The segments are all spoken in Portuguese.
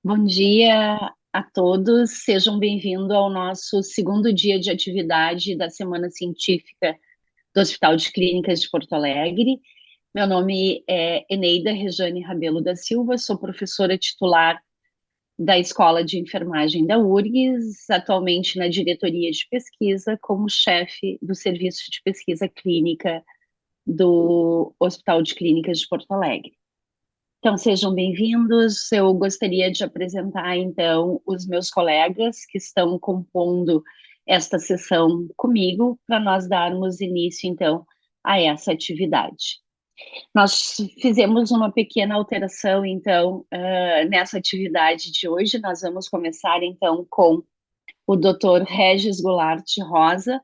Bom dia a todos, sejam bem-vindos ao nosso segundo dia de atividade da Semana Científica do Hospital de Clínicas de Porto Alegre. Meu nome é Eneida Rejane Rabelo da Silva, sou professora titular da Escola de Enfermagem da URGS, atualmente na diretoria de pesquisa, como chefe do Serviço de Pesquisa Clínica do Hospital de Clínicas de Porto Alegre. Então, sejam bem-vindos. Eu gostaria de apresentar, então, os meus colegas que estão compondo esta sessão comigo, para nós darmos início, então, a essa atividade. Nós fizemos uma pequena alteração, então, nessa atividade de hoje. Nós vamos começar, então, com o Dr. Regis Goulart Rosa.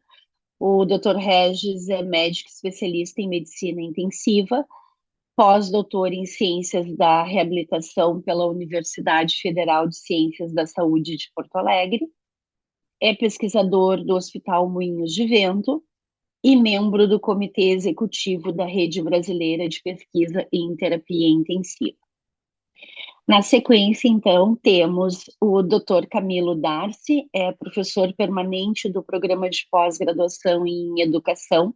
O Dr. Regis é médico especialista em medicina intensiva, pós-doutor em Ciências da Reabilitação pela Universidade Federal de Ciências da Saúde de Porto Alegre, é pesquisador do Hospital Moinhos de Vento e membro do Comitê Executivo da Rede Brasileira de Pesquisa em Terapia Intensiva. Na sequência, então, temos o Dr. Camilo Darcy, é professor permanente do Programa de Pós-Graduação em Educação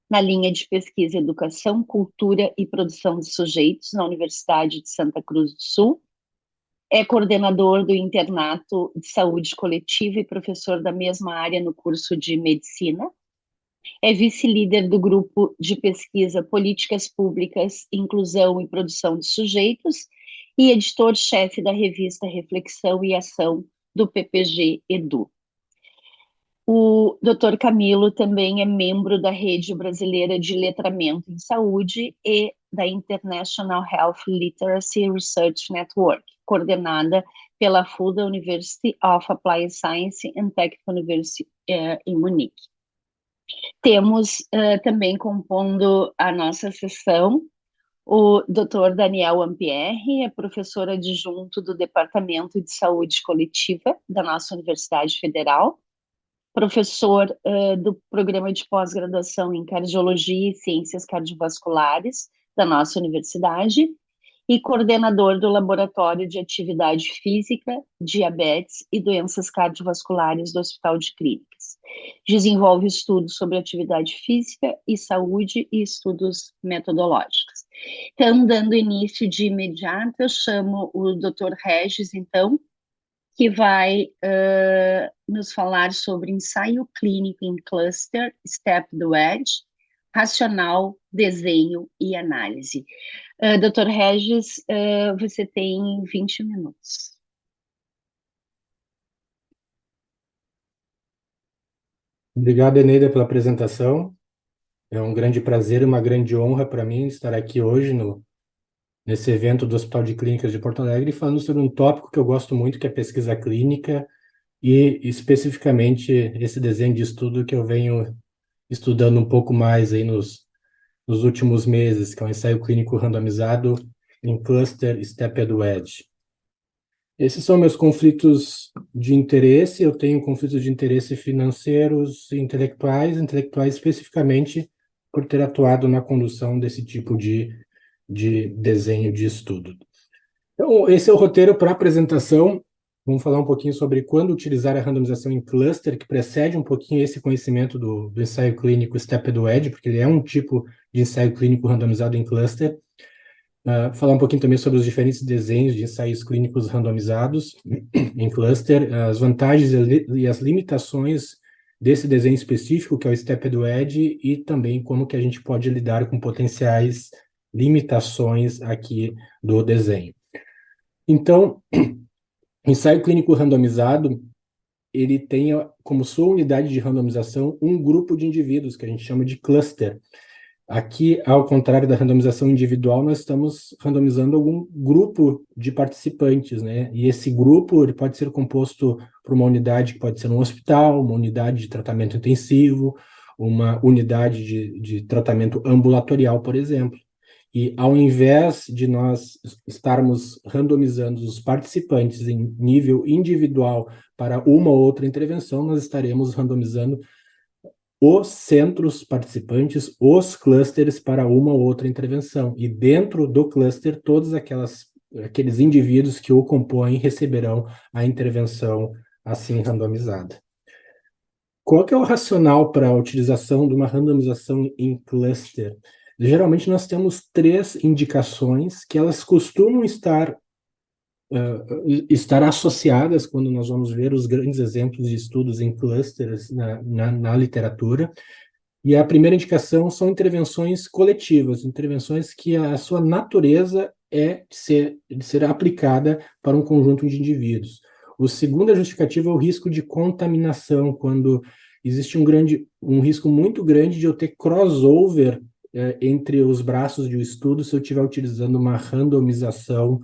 na linha de pesquisa Educação, Cultura e Produção de Sujeitos na Universidade de Santa Cruz do Sul. É coordenador do Internato de Saúde Coletiva e professor da mesma área no curso de Medicina. É vice-líder do grupo de pesquisa Políticas Públicas, Inclusão e Produção de Sujeitos e editor-chefe da revista Reflexão e Ação do PPG Edu. O Dr. Camilo também é membro da Rede Brasileira de Letramento em Saúde e da International Health Literacy Research Network, coordenada pela FUDA University of Applied Science and Technical University em Munique. Temos também compondo a nossa sessão o Dr. Daniel Ampierre, é professor adjunto do Departamento de Saúde Coletiva da nossa Universidade Federal, professor do programa de pós-graduação em Cardiologia e Ciências Cardiovasculares da nossa universidade e coordenador do Laboratório de Atividade Física, Diabetes e Doenças Cardiovasculares do Hospital de Clínicas. Desenvolve estudos sobre atividade física e saúde e estudos metodológicos. Então, dando início de imediato, eu chamo o Dr. Regis, então, que vai nos falar sobre ensaio clínico em cluster, step do EDGE, racional, desenho e análise. Dr. Regis, você tem 20 minutos. Obrigado, Eneida, pela apresentação. É um grande prazer e uma grande honra para mim estar aqui hoje nesse evento do Hospital de Clínicas de Porto Alegre, falando sobre um tópico que eu gosto muito, que é pesquisa clínica, e especificamente esse desenho de estudo que eu venho estudando um pouco mais aí nos últimos meses, que é um ensaio clínico randomizado em cluster Step-Edu-Edge. Esses são meus conflitos de interesse. Eu tenho conflitos de interesse financeiros e intelectuais especificamente por ter atuado na condução desse tipo de desenho de estudo. Então, esse é o roteiro para a apresentação. Vamos falar um pouquinho sobre quando utilizar a randomização em cluster, que precede um pouquinho esse conhecimento do ensaio clínico Step-Edu-Edge, porque ele é um tipo de ensaio clínico randomizado em cluster. Falar um pouquinho também sobre os diferentes desenhos de ensaios clínicos randomizados em cluster, as vantagens e as limitações desse desenho específico, que é o Step-Edu-Edge, e também como que a gente pode lidar com potenciais limitações aqui do desenho. Então, ensaio clínico randomizado, ele tem como sua unidade de randomização um grupo de indivíduos, que a gente chama de cluster. Aqui, ao contrário da randomização individual, nós estamos randomizando algum grupo de participantes, né? E esse grupo ele pode ser composto por uma unidade que pode ser um hospital, uma unidade de tratamento intensivo, uma unidade de tratamento ambulatorial, por exemplo. E ao invés de nós estarmos randomizando os participantes em nível individual para uma ou outra intervenção, nós estaremos randomizando os centros participantes, os clusters para uma ou outra intervenção. E dentro do cluster, todas aquelas aqueles indivíduos que o compõem receberão a intervenção assim randomizada. Qual que é o racional para a utilização de uma randomização em cluster? Geralmente nós temos três indicações que elas costumam estar associadas quando nós vamos ver os grandes exemplos de estudos em clusters na literatura. E a primeira indicação são intervenções coletivas, intervenções que a sua natureza é de ser aplicada para um conjunto de indivíduos. O segundo justificativa é o risco de contaminação, quando existe um risco muito grande de eu ter crossover entre os braços de um estudo se eu estiver utilizando uma randomização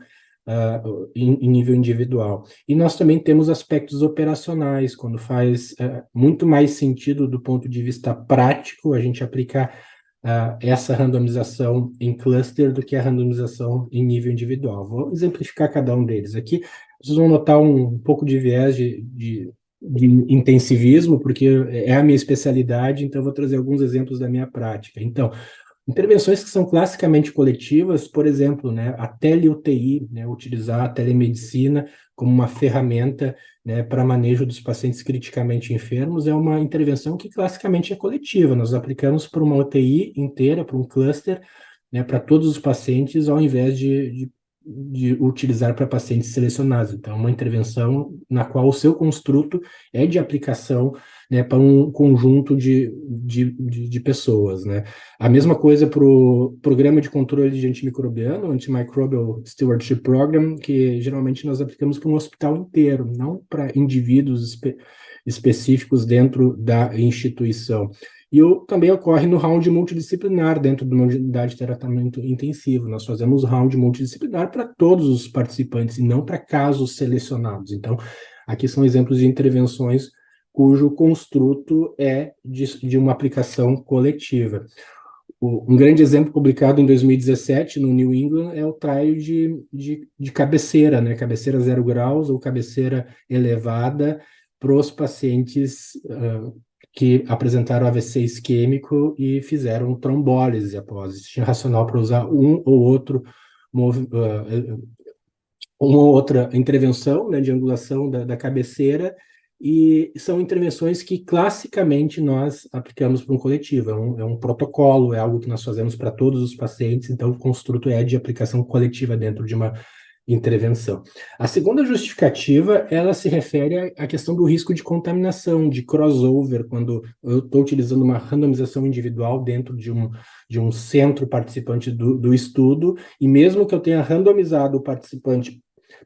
em nível individual. E nós também temos aspectos operacionais, quando faz muito mais sentido do ponto de vista prático a gente aplicar essa randomização em cluster do que a randomização em nível individual. Vou exemplificar cada um deles aqui. Vocês vão notar um pouco de viés de intensivismo, porque é a minha especialidade, então eu vou trazer alguns exemplos da minha prática. Então, intervenções que são classicamente coletivas, por exemplo, né, a tele-UTI, né, utilizar a telemedicina como uma ferramenta, né, para manejo dos pacientes criticamente enfermos, é uma intervenção que classicamente é coletiva. Nós aplicamos para uma UTI inteira, para um cluster, né, para todos os pacientes, ao invés de utilizar para pacientes selecionados. Então, é uma intervenção na qual o seu construto é de aplicação, né, para um conjunto de pessoas, né? A mesma coisa para o programa de controle de antimicrobiano, Antimicrobial Stewardship Program, que geralmente nós aplicamos para um hospital inteiro, não para indivíduos específicos dentro da instituição. E também ocorre no round multidisciplinar, dentro de uma unidade de tratamento intensivo. Nós fazemos round multidisciplinar para todos os participantes, e não para casos selecionados. Então, aqui são exemplos de intervenções cujo construto é de uma aplicação coletiva. Um grande exemplo publicado em 2017 no New England é o trial de cabeceira, né? Cabeceira 0 graus ou cabeceira elevada para os pacientes que apresentaram AVC isquêmico e fizeram trombólise após. Tinha racional para usar uma ou outra intervenção, né, de angulação da cabeceira, e são intervenções que classicamente nós aplicamos para um coletivo, é um protocolo, é algo que nós fazemos para todos os pacientes, então o construto é de aplicação coletiva dentro de uma intervenção. A segunda justificativa, ela se refere à questão do risco de contaminação, de crossover, quando eu estou utilizando uma randomização individual dentro de um centro participante do estudo, e mesmo que eu tenha randomizado o participante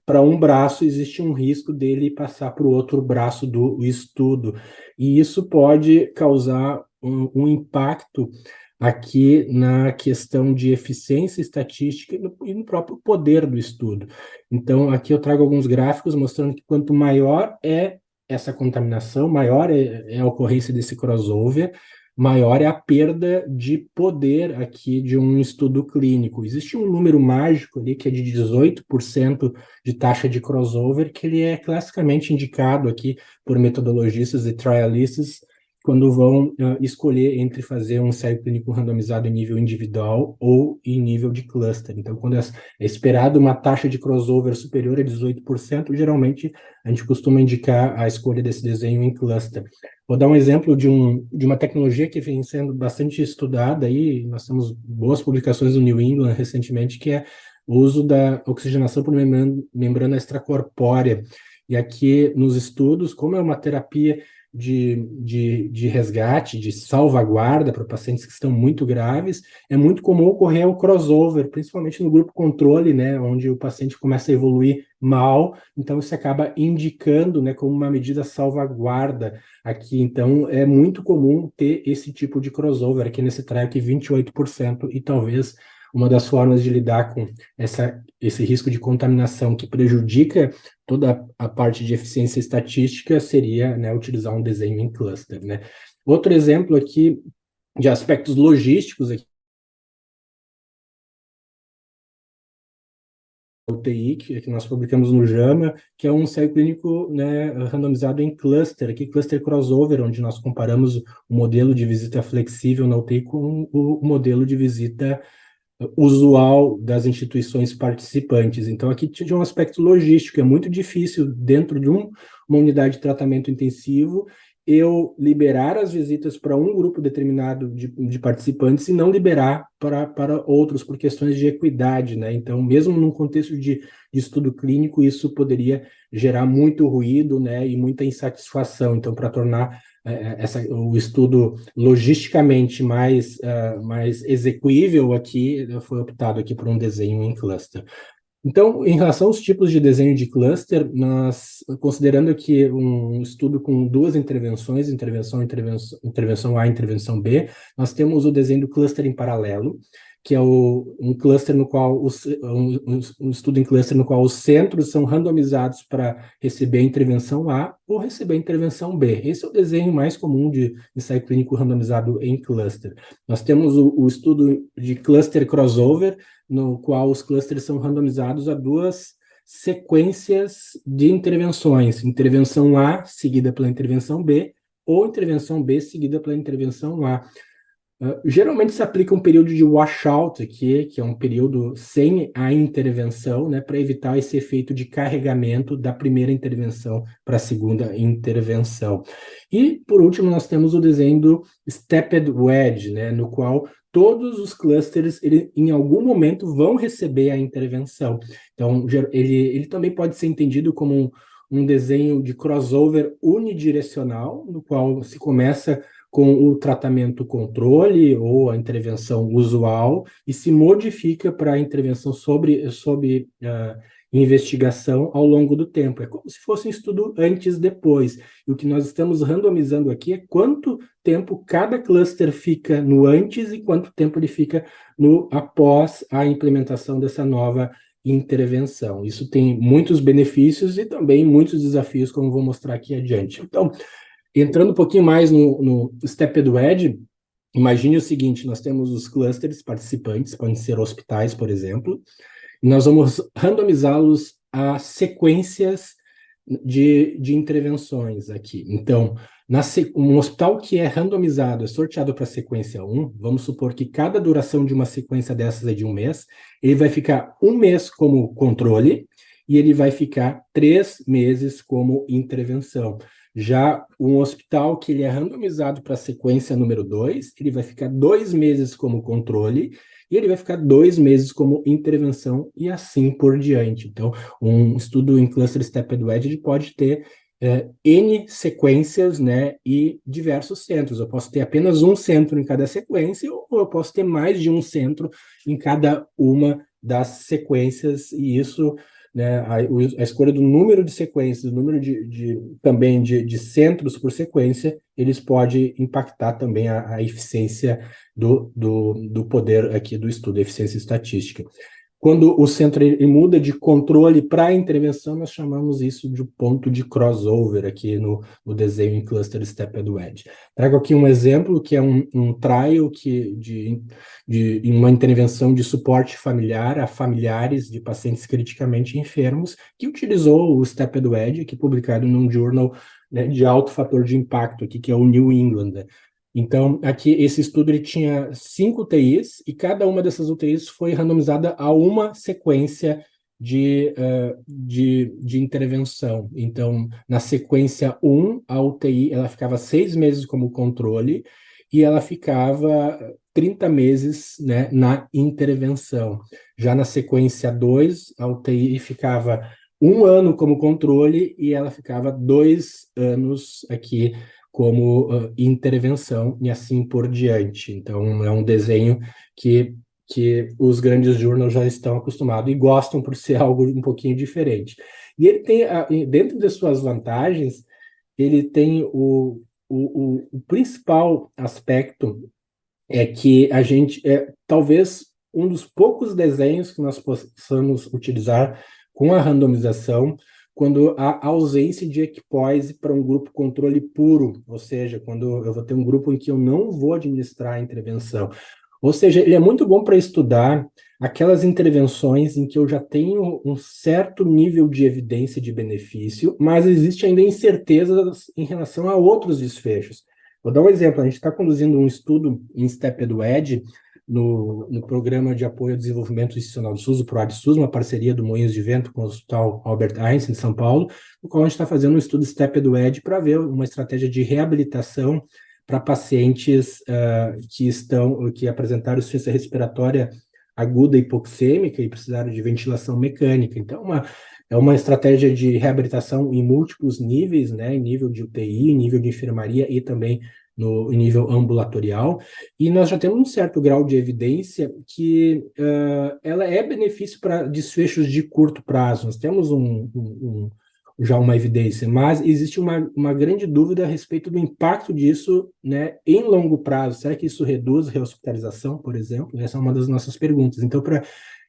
para um braço, existe um risco dele passar para o outro braço do estudo. E isso pode causar um impacto aqui na questão de eficiência estatística e no próprio poder do estudo. Então, aqui eu trago alguns gráficos mostrando que quanto maior é essa contaminação, maior é a ocorrência desse crossover, maior é a perda de poder aqui de um estudo clínico. Existe um número mágico ali que é de 18% de taxa de crossover, que ele é classicamente indicado aqui por metodologistas e trialistas quando vão escolher entre fazer um ensaio clínico randomizado em nível individual ou em nível de cluster. Então, quando é esperado uma taxa de crossover superior a 18%, geralmente a gente costuma indicar a escolha desse desenho em cluster. Vou dar um exemplo de uma tecnologia que vem sendo bastante estudada aí, nós temos boas publicações no New England recentemente, que é o uso da oxigenação por membrana extracorpórea. E aqui nos estudos, como é uma terapia de resgate, de salvaguarda para pacientes que estão muito graves, é muito comum ocorrer o crossover, principalmente no grupo controle, né, onde o paciente começa a evoluir mal, então isso acaba indicando, né, como uma medida salvaguarda aqui. Então é muito comum ter esse tipo de crossover aqui nesse trial, aqui 28%, e talvez uma das formas de lidar com esse risco de contaminação que prejudica toda a parte de eficiência estatística seria, né, utilizar um desenho em cluster, né? Outro exemplo aqui de aspectos logísticos aqui, UTI, que nós publicamos no JAMA, que é um ensaio clínico, né, randomizado em cluster, aqui cluster crossover, onde nós comparamos o modelo de visita flexível na UTI com o modelo de visita usual das instituições participantes. Então, aqui tinha um aspecto logístico, é muito difícil, dentro de uma unidade de tratamento intensivo, eu liberar as visitas para um grupo determinado de participantes e não liberar para outros, por questões de equidade, né? Então, mesmo num contexto de estudo clínico, isso poderia gerar muito ruído, né, e muita insatisfação. Então, para tornar o estudo logisticamente mais execuível aqui, foi optado aqui por um desenho em cluster. Então, em relação aos tipos de desenho de cluster, nós, considerando aqui um estudo com duas intervenções, intervenção A e intervenção B, nós temos o desenho do cluster em paralelo, que é um cluster no qual um estudo em cluster no qual os centros são randomizados para receber a intervenção A ou receber a intervenção B. Esse é o desenho mais comum de ensaio clínico randomizado em cluster. Nós temos o estudo de cluster crossover, no qual os clusters são randomizados a duas sequências de intervenções, intervenção A seguida pela intervenção B, ou intervenção B seguida pela intervenção A. Geralmente se aplica um período de washout aqui, que é um período sem a intervenção, né, para evitar esse efeito de carregamento da primeira intervenção para a segunda intervenção. E, por último, nós temos o desenho do stepped wedge, né, no qual todos os clusters, em algum momento, vão receber a intervenção. Então, ele também pode ser entendido como um desenho de crossover unidirecional, no qual se começa com o tratamento controle ou a intervenção usual e se modifica para a intervenção sob investigação ao longo do tempo. É como se fosse um estudo antes-depois. E o que nós estamos randomizando aqui é quanto tempo cada cluster fica no antes e quanto tempo ele fica no após a implementação dessa nova intervenção. Isso tem muitos benefícios e também muitos desafios, como vou mostrar aqui adiante. Então, entrando um pouquinho mais no Stepped Wedge, imagine o seguinte, nós temos os clusters participantes, podem ser hospitais, por exemplo, e nós vamos randomizá-los a sequências de intervenções aqui. Então, um hospital que é randomizado, é sorteado para a sequência 1, vamos supor que cada duração de uma sequência dessas é de um mês, ele vai ficar um mês como controle e ele vai ficar 3 meses como intervenção. Já um hospital que ele é randomizado para a sequência número 2, ele vai ficar 2 meses como controle e ele vai ficar 2 meses como intervenção e assim por diante. Então, um estudo em cluster stepped wedge ele pode ter N sequências, né, e diversos centros. Eu posso ter apenas um centro em cada sequência ou eu posso ter mais de um centro em cada uma das sequências e isso, né, a escolha do número de sequências, o número também de centros por sequência, eles podem impactar também a eficiência do poder aqui do estudo, a eficiência estatística. Quando o centro ele muda de controle para intervenção, nós chamamos isso de ponto de crossover aqui no desenho em cluster stepped wedge. Trago aqui um exemplo que é um trial de uma intervenção de suporte familiar a familiares de pacientes criticamente enfermos, que utilizou o stepped wedge, aqui publicado num journal, né, de alto fator de impacto, aqui, que é o New England. Então, aqui, esse estudo ele tinha 5 UTIs, e cada uma dessas UTIs foi randomizada a uma sequência de intervenção. Então, na sequência 1, a UTI ela ficava 6 meses como controle, e ela ficava 30 meses, né, na intervenção. Já na sequência 2, a UTI ficava 1 ano como controle, e ela ficava 2 anos aqui como intervenção e assim por diante. Então, é um desenho que os grandes journals já estão acostumados e gostam por ser algo um pouquinho diferente. E ele tem, dentro das suas vantagens, ele tem o principal aspecto é que a gente, talvez um dos poucos desenhos que nós possamos utilizar com a randomização quando há ausência de equipoise para um grupo controle puro, ou seja, quando eu vou ter um grupo em que eu não vou administrar a intervenção. Ou seja, ele é muito bom para estudar aquelas intervenções em que eu já tenho um certo nível de evidência de benefício, mas existe ainda incertezas em relação a outros desfechos. Vou dar um exemplo, a gente está conduzindo um estudo em stepped wedge no Programa de Apoio ao Desenvolvimento Institucional do SUS, o PROAD-SUS, uma parceria do Moinhos de Vento com o Hospital Albert Einstein, de São Paulo, no qual a gente está fazendo um estudo STEP-EDUED para ver uma estratégia de reabilitação para pacientes que apresentaram insuficiência respiratória aguda hipoxêmica e precisaram de ventilação mecânica. Então, é uma estratégia de reabilitação em múltiplos níveis, né, em nível de UTI, em nível de enfermaria e também no nível ambulatorial, e nós já temos um certo grau de evidência que ela é benefício para desfechos de curto prazo. Nós temos já uma evidência, mas existe uma grande dúvida a respeito do impacto disso, né, em longo prazo. Será que isso reduz a rehospitalização, por exemplo? Essa é uma das nossas perguntas. Então, para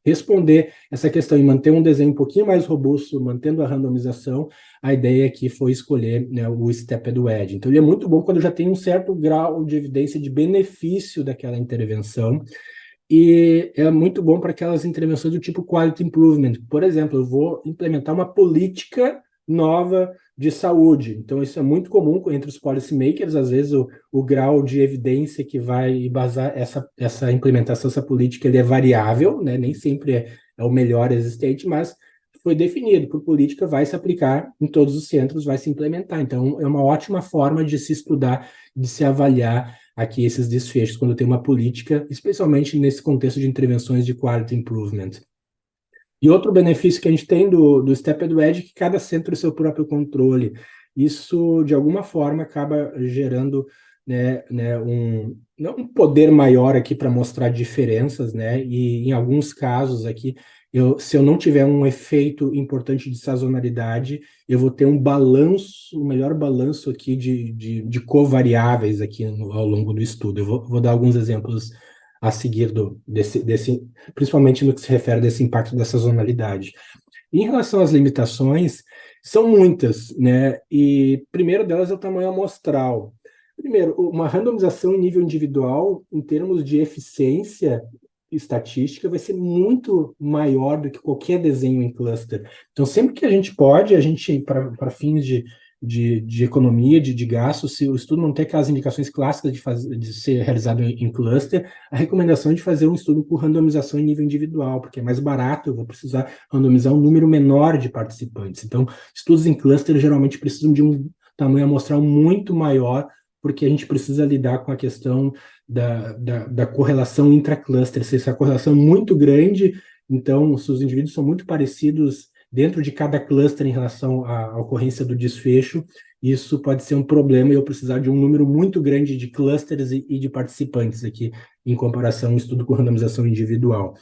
responder essa questão e manter um desenho um pouquinho mais robusto, mantendo a randomização, a ideia aqui foi escolher, né, o STEP-EDUED. Então, ele é muito bom quando já tem um certo grau de evidência de benefício daquela intervenção, e é muito bom para aquelas intervenções do tipo Quality Improvement. Por exemplo, eu vou implementar uma política nova de saúde. Então, isso é muito comum entre os policymakers. Às vezes, o grau de evidência que vai embasar essa implementação, essa política, ele é variável, né? Nem sempre é o melhor existente, mas foi definido por política, vai se aplicar em todos os centros, vai se implementar. Então, é uma ótima forma de se estudar, de se avaliar aqui esses desfechos, quando tem uma política, especialmente nesse contexto de intervenções de quality improvement. E outro benefício que a gente tem do STEP-EDUED é que cada centro tem seu próprio controle. Isso, de alguma forma, acaba gerando, né, um poder maior aqui para mostrar diferenças, né? E em alguns casos aqui, se eu não tiver um efeito importante de sazonalidade, eu vou ter um melhor balanço aqui de covariáveis aqui ao longo do estudo. Eu vou dar alguns exemplos a seguir principalmente no que se refere a esse impacto da sazonalidade. Em relação às limitações, são muitas, né? E primeiro delas é o tamanho amostral. Primeiro, uma randomização em nível individual, em termos de eficiência estatística, vai ser muito maior do que qualquer desenho em cluster. Então, sempre que a gente pode, para fins de economia, de gasto, se o estudo não tem aquelas indicações clássicas de ser realizado em cluster, a recomendação é de fazer um estudo por randomização em nível individual, porque é mais barato, eu vou precisar randomizar um número menor de participantes. Então, estudos em cluster geralmente precisam de um tamanho amostral muito maior, porque a gente precisa lidar com a questão da correlação intracluster. Se essa correlação é muito grande, então, se os indivíduos são muito parecidos dentro de cada cluster em relação à ocorrência do desfecho, isso pode ser um problema e eu precisar de um número muito grande de clusters e de participantes aqui, em comparação ao estudo com randomização individual.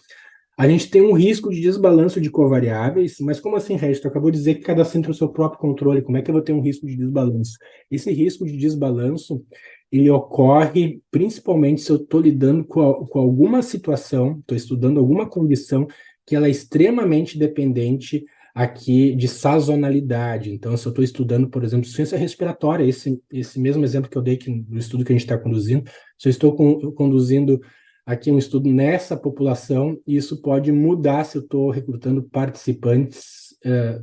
A gente tem um risco de desbalanço de covariáveis, mas como assim, Regis? Tu acabou de dizer que cada centro tem o seu próprio controle, como é que eu vou ter um risco de desbalanço? Esse risco de desbalanço, ele ocorre principalmente se eu estou lidando com alguma situação, estou estudando alguma condição que ela é extremamente dependente aqui de sazonalidade. Então, se eu estou estudando, por exemplo, ciência respiratória, esse mesmo exemplo que eu dei do estudo que a gente está conduzindo, se eu estou conduzindo aqui um estudo nessa população, isso pode mudar se eu estou recrutando participantes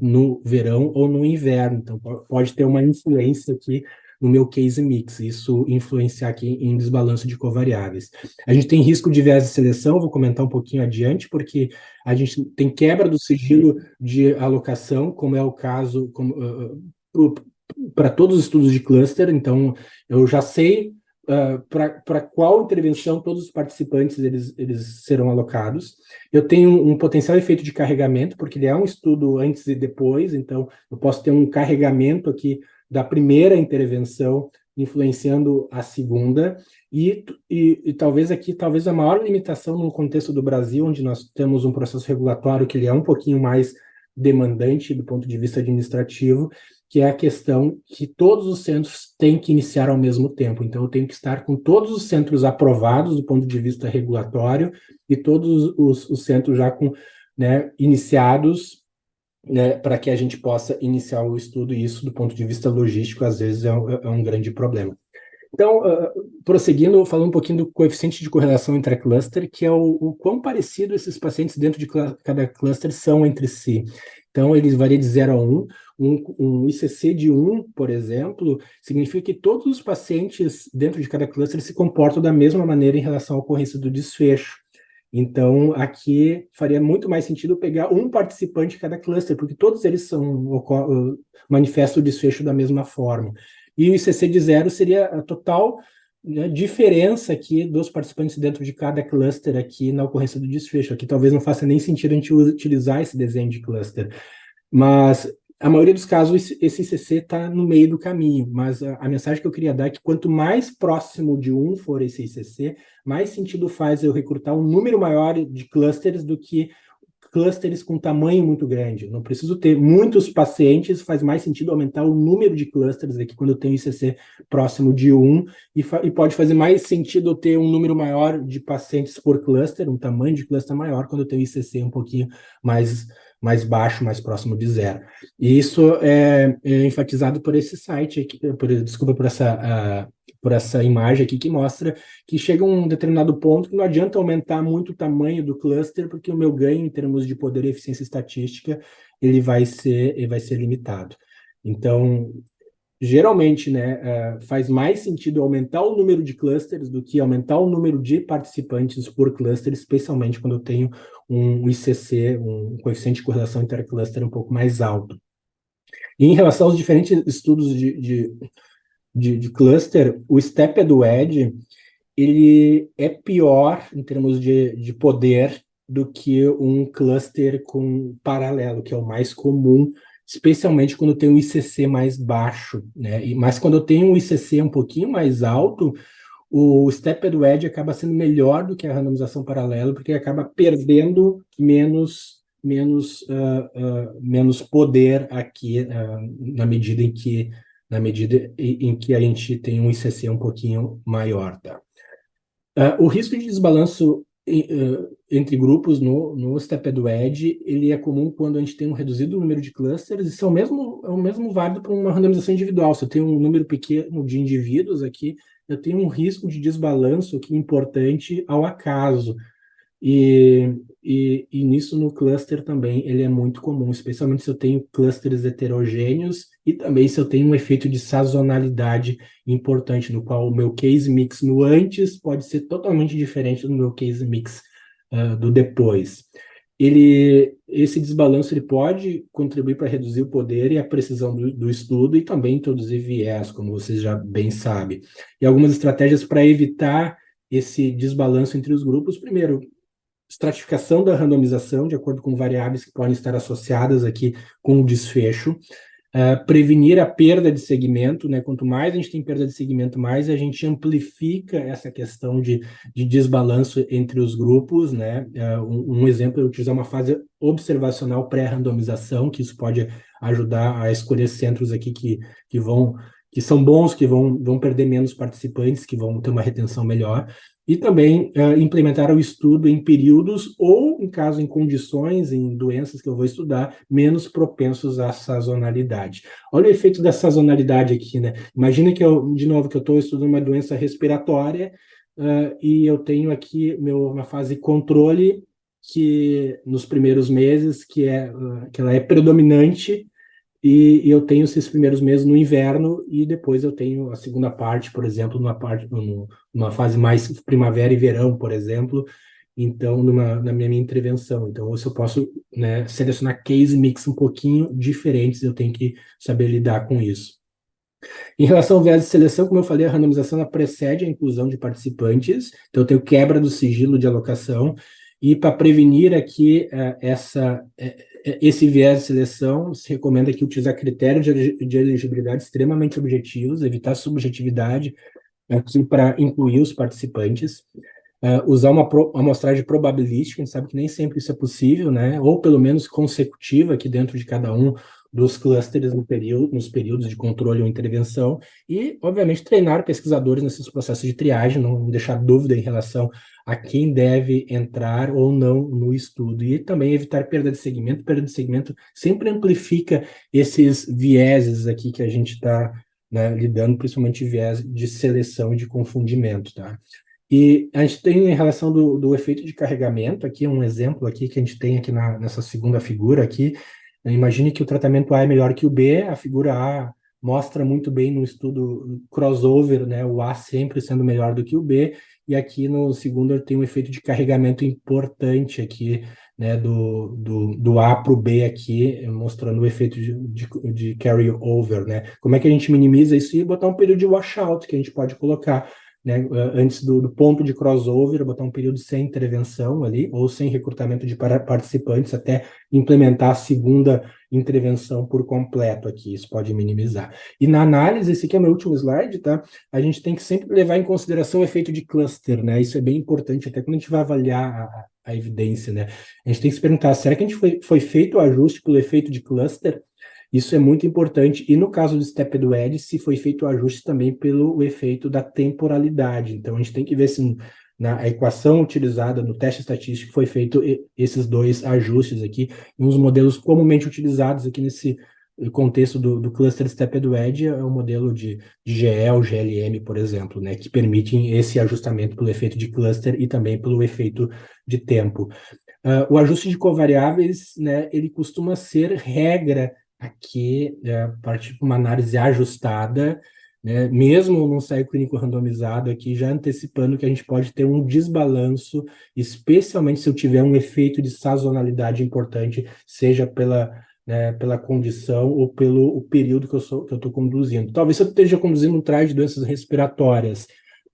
no verão ou no inverno. Então, pode ter uma influência aqui no meu case mix, isso influenciar aqui em desbalanço de covariáveis. A gente tem risco de viés de seleção, vou comentar um pouquinho adiante, porque a gente tem quebra do sigilo de alocação, como é o caso para todos os estudos de cluster, então eu já sei para qual intervenção todos os participantes eles serão alocados. Eu tenho um potencial efeito de carregamento, porque ele é um estudo antes e depois, então eu posso ter um carregamento aqui da primeira intervenção influenciando a segunda, e talvez a maior limitação no contexto do Brasil, onde nós temos um processo regulatório que ele é um pouquinho mais demandante do ponto de vista administrativo, que é a questão que todos os centros têm que iniciar ao mesmo tempo. Então, eu tenho que estar com todos os centros aprovados do ponto de vista regulatório e todos os centros já iniciados, né, para que a gente possa iniciar o estudo, e isso, do ponto de vista logístico, às vezes é um grande problema. Então, prosseguindo, falando um pouquinho do coeficiente de correlação intracluster, que é o quão parecido esses pacientes dentro de cada cluster são entre si. Então, ele varia de 0 a 1. Um ICC de 1, por exemplo, significa que todos os pacientes dentro de cada cluster se comportam da mesma maneira em relação à ocorrência do desfecho. Então, aqui faria muito mais sentido pegar um participante de cada cluster, porque todos eles manifestam o desfecho da mesma forma. E o ICC de 0 seria a total, né, diferença aqui dos participantes dentro de cada cluster aqui na ocorrência do desfecho. Aqui talvez não faça nem sentido a gente utilizar esse desenho de cluster. Mas a maioria dos casos, esse ICC está no meio do caminho, mas a mensagem que eu queria dar é que quanto mais próximo de 1 for esse ICC, mais sentido faz eu recrutar um número maior de clusters do que clusters com tamanho muito grande. Não preciso ter muitos pacientes, faz mais sentido aumentar o número de clusters aqui quando eu tenho ICC próximo de 1, e pode fazer mais sentido eu ter um número maior de pacientes por cluster, um tamanho de cluster maior, quando eu tenho ICC um pouquinho mais baixo, mais próximo de 0. E isso é enfatizado por esse site aqui, desculpa, por essa imagem aqui que mostra que chega a um determinado ponto que não adianta aumentar muito o tamanho do cluster, porque o meu ganho em termos de poder e eficiência estatística ele vai ser limitado. Então, geralmente, né, faz mais sentido aumentar o número de clusters do que aumentar o número de participantes por cluster, especialmente quando eu tenho um ICC, um coeficiente de correlação intercluster um pouco mais alto. E em relação aos diferentes estudos de cluster, o STEP-EDUED, ele é pior em termos de poder do que um cluster com paralelo, que é o mais comum, especialmente quando tem um ICC mais baixo, né? Mas quando eu tenho um ICC um pouquinho mais alto, o Stepped Wedge acaba sendo melhor do que a randomização paralela, porque acaba perdendo menos poder aqui, na medida em que a gente tem um ICC um pouquinho maior, tá? O risco de desbalanço entre grupos no Stepped Wedge, ele é comum quando a gente tem um reduzido número de clusters, e é o mesmo válido para uma randomização individual. Se eu tenho um número pequeno de indivíduos aqui, eu tenho um risco de desbalanço aqui importante ao acaso. E nisso no cluster também ele é muito comum, especialmente se eu tenho clusters heterogêneos e também se eu tenho um efeito de sazonalidade importante, no qual o meu case mix no antes pode ser totalmente diferente do meu case mix do depois. Esse desbalanço ele pode contribuir para reduzir o poder e a precisão do estudo e também introduzir viés, como vocês já bem sabem. E algumas estratégias para evitar esse desbalanço entre os grupos: primeiro, estratificação da randomização, de acordo com variáveis que podem estar associadas aqui com o desfecho. Prevenir a perda de segmento, né? Quanto mais a gente tem perda de segmento, mais a gente amplifica essa questão de desbalanço entre os grupos, né? Um exemplo é utilizar uma fase observacional pré-randomização, que isso pode ajudar a escolher centros aqui que são bons, que vão perder menos participantes, que vão ter uma retenção melhor. E também implementar o estudo em períodos ou, em condições, em doenças que eu vou estudar, menos propensos à sazonalidade. Olha o efeito da sazonalidade aqui, né? Imagina que eu estou estudando uma doença respiratória e eu tenho aqui uma fase controle que nos primeiros meses, que ela é predominante, e eu tenho esses primeiros meses no inverno, e depois eu tenho a segunda parte, por exemplo, numa fase mais primavera e verão, por exemplo, então, na minha intervenção. Então, se eu posso, né, selecionar case mix um pouquinho diferentes, eu tenho que saber lidar com isso. Em relação ao viés de seleção, como eu falei, a randomização ela precede a inclusão de participantes, então eu tenho quebra do sigilo de alocação, e para prevenir aqui esse viés de seleção, se recomenda que utilizar critérios de elegibilidade extremamente objetivos, evitar subjetividade para incluir os participantes, usar uma amostragem probabilística. A gente sabe que nem sempre isso é possível, né? Ou pelo menos consecutiva aqui dentro de cada um dos clusters nos períodos de controle ou intervenção, e, obviamente, treinar pesquisadores nesses processos de triagem, não deixar dúvida em relação a quem deve entrar ou não no estudo, e também evitar perda de segmento. Perda de segmento sempre amplifica esses vieses aqui que a gente está, né, lidando, principalmente viés de seleção e de confundimento, tá? E a gente tem, em relação do efeito de carregamento, aqui um exemplo aqui que a gente tem aqui nessa segunda figura aqui, Imagine que o tratamento A é melhor que o B, a figura A mostra muito bem no estudo crossover, né, o A sempre sendo melhor do que o B, e aqui no segundo tem um efeito de carregamento importante aqui, né, do A para o B aqui, mostrando o efeito de carry over, né? Como é que a gente minimiza isso? E botar um período de washout, que a gente pode colocar, né, antes do ponto de crossover, botar um período sem intervenção ali, ou sem recrutamento de participantes, até implementar a segunda intervenção por completo aqui, isso pode minimizar. E na análise, esse aqui é o meu último slide, tá? A gente tem que sempre levar em consideração o efeito de cluster, né? Isso é bem importante, até quando a gente vai avaliar a evidência, né? A gente tem que se perguntar, será que a gente foi feito o ajuste pelo efeito de cluster? Isso é muito importante. E no caso do step do edge, se foi feito o ajuste também pelo efeito da temporalidade. Então, a gente tem que ver se na equação utilizada no teste estatístico foi feito esses dois ajustes aqui, em uns modelos comumente utilizados aqui nesse contexto do cluster step do edge, é o modelo de GL, GLM, por exemplo, né, que permitem esse ajustamento pelo efeito de cluster e também pelo efeito de tempo. O ajuste de covariáveis, né, ele costuma ser regra aqui, a partir de uma análise ajustada, né, mesmo num ensaio clínico randomizado aqui, já antecipando que a gente pode ter um desbalanço, especialmente se eu tiver um efeito de sazonalidade importante, seja pela condição ou pelo o período que eu estou conduzindo. Talvez se eu esteja conduzindo um trial de doenças respiratórias,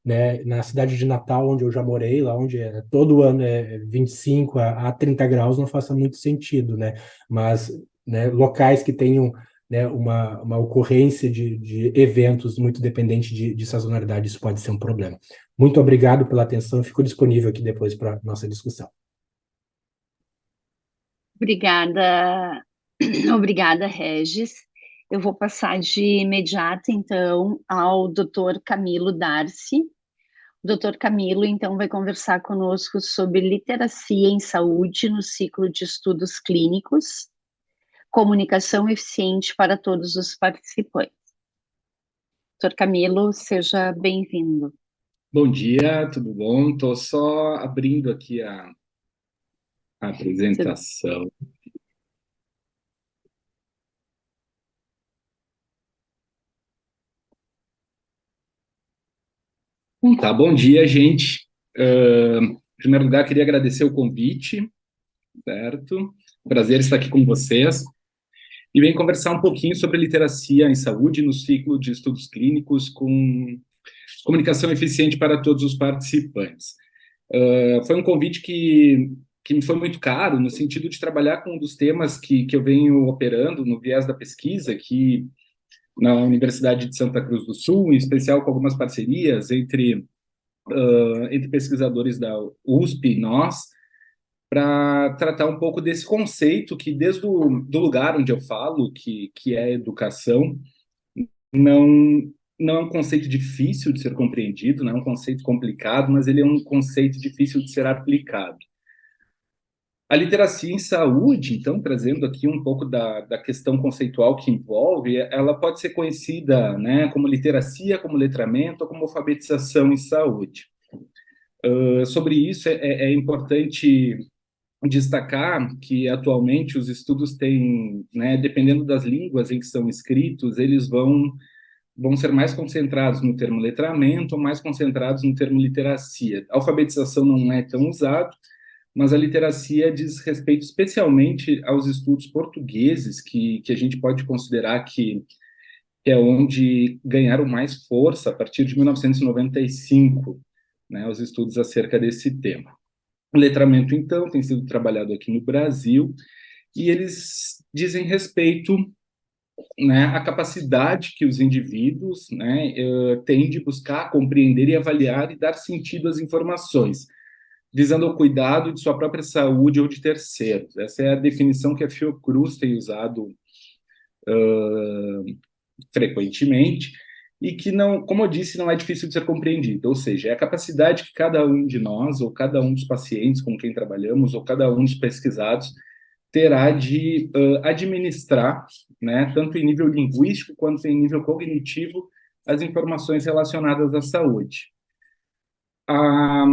né, na cidade de Natal, onde eu já morei, lá onde todo ano é 25 a 30 graus, não faça muito sentido, né? Mas, né, locais que tenham, né, uma ocorrência de eventos muito dependente de sazonalidade, isso pode ser um problema. Muito obrigado pela atenção, fico disponível aqui depois para nossa discussão. Obrigada, obrigada, Regis. Eu vou passar de imediato, então, ao Dr. Camilo Darcy. O Dr. Camilo, então, vai conversar conosco sobre literacia em saúde no ciclo de estudos clínicos, comunicação eficiente para todos os participantes. Dr. Camilo, seja bem-vindo. Bom dia, tudo bom? Estou só abrindo aqui a apresentação. Tá, bom dia, gente. Em primeiro lugar, queria agradecer o convite, certo? Prazer estar aqui com vocês. E venho conversar um pouquinho sobre literacia em saúde no ciclo de estudos clínicos com comunicação eficiente para todos os participantes. Foi um convite que me foi muito caro, no sentido de trabalhar com um dos temas que eu venho operando no viés da pesquisa, que na Universidade de Santa Cruz do Sul, em especial com algumas parcerias entre pesquisadores da USP e nós, para tratar um pouco desse conceito que, desde do lugar onde eu falo, que é educação, não, não é um conceito difícil de ser compreendido, não é um conceito complicado, mas ele é um conceito difícil de ser aplicado. A literacia em saúde, então, trazendo aqui um pouco da questão conceitual que envolve, ela pode ser conhecida, né, como literacia, como letramento ou como alfabetização em saúde. Sobre isso, é importante destacar que, atualmente, os estudos têm, né, dependendo das línguas em que são escritos, eles vão ser mais concentrados no termo letramento ou mais concentrados no termo literacia. A alfabetização não é tão usado, mas a literacia diz respeito especialmente aos estudos portugueses, que a gente pode considerar que é onde ganharam mais força a partir de 1995, né, os estudos acerca desse tema. O letramento, então, tem sido trabalhado aqui no Brasil, e eles dizem respeito, né, à capacidade que os indivíduos, né, têm de buscar, compreender e avaliar e dar sentido às informações, visando ao cuidado de sua própria saúde ou de terceiros. Essa é a definição que a Fiocruz tem usado frequentemente e que, não, como eu disse, não é difícil de ser compreendido, ou seja, é a capacidade que cada um de nós, ou cada um dos pacientes com quem trabalhamos, ou cada um dos pesquisados, terá de administrar, né, tanto em nível linguístico quanto em nível cognitivo, as informações relacionadas à saúde. A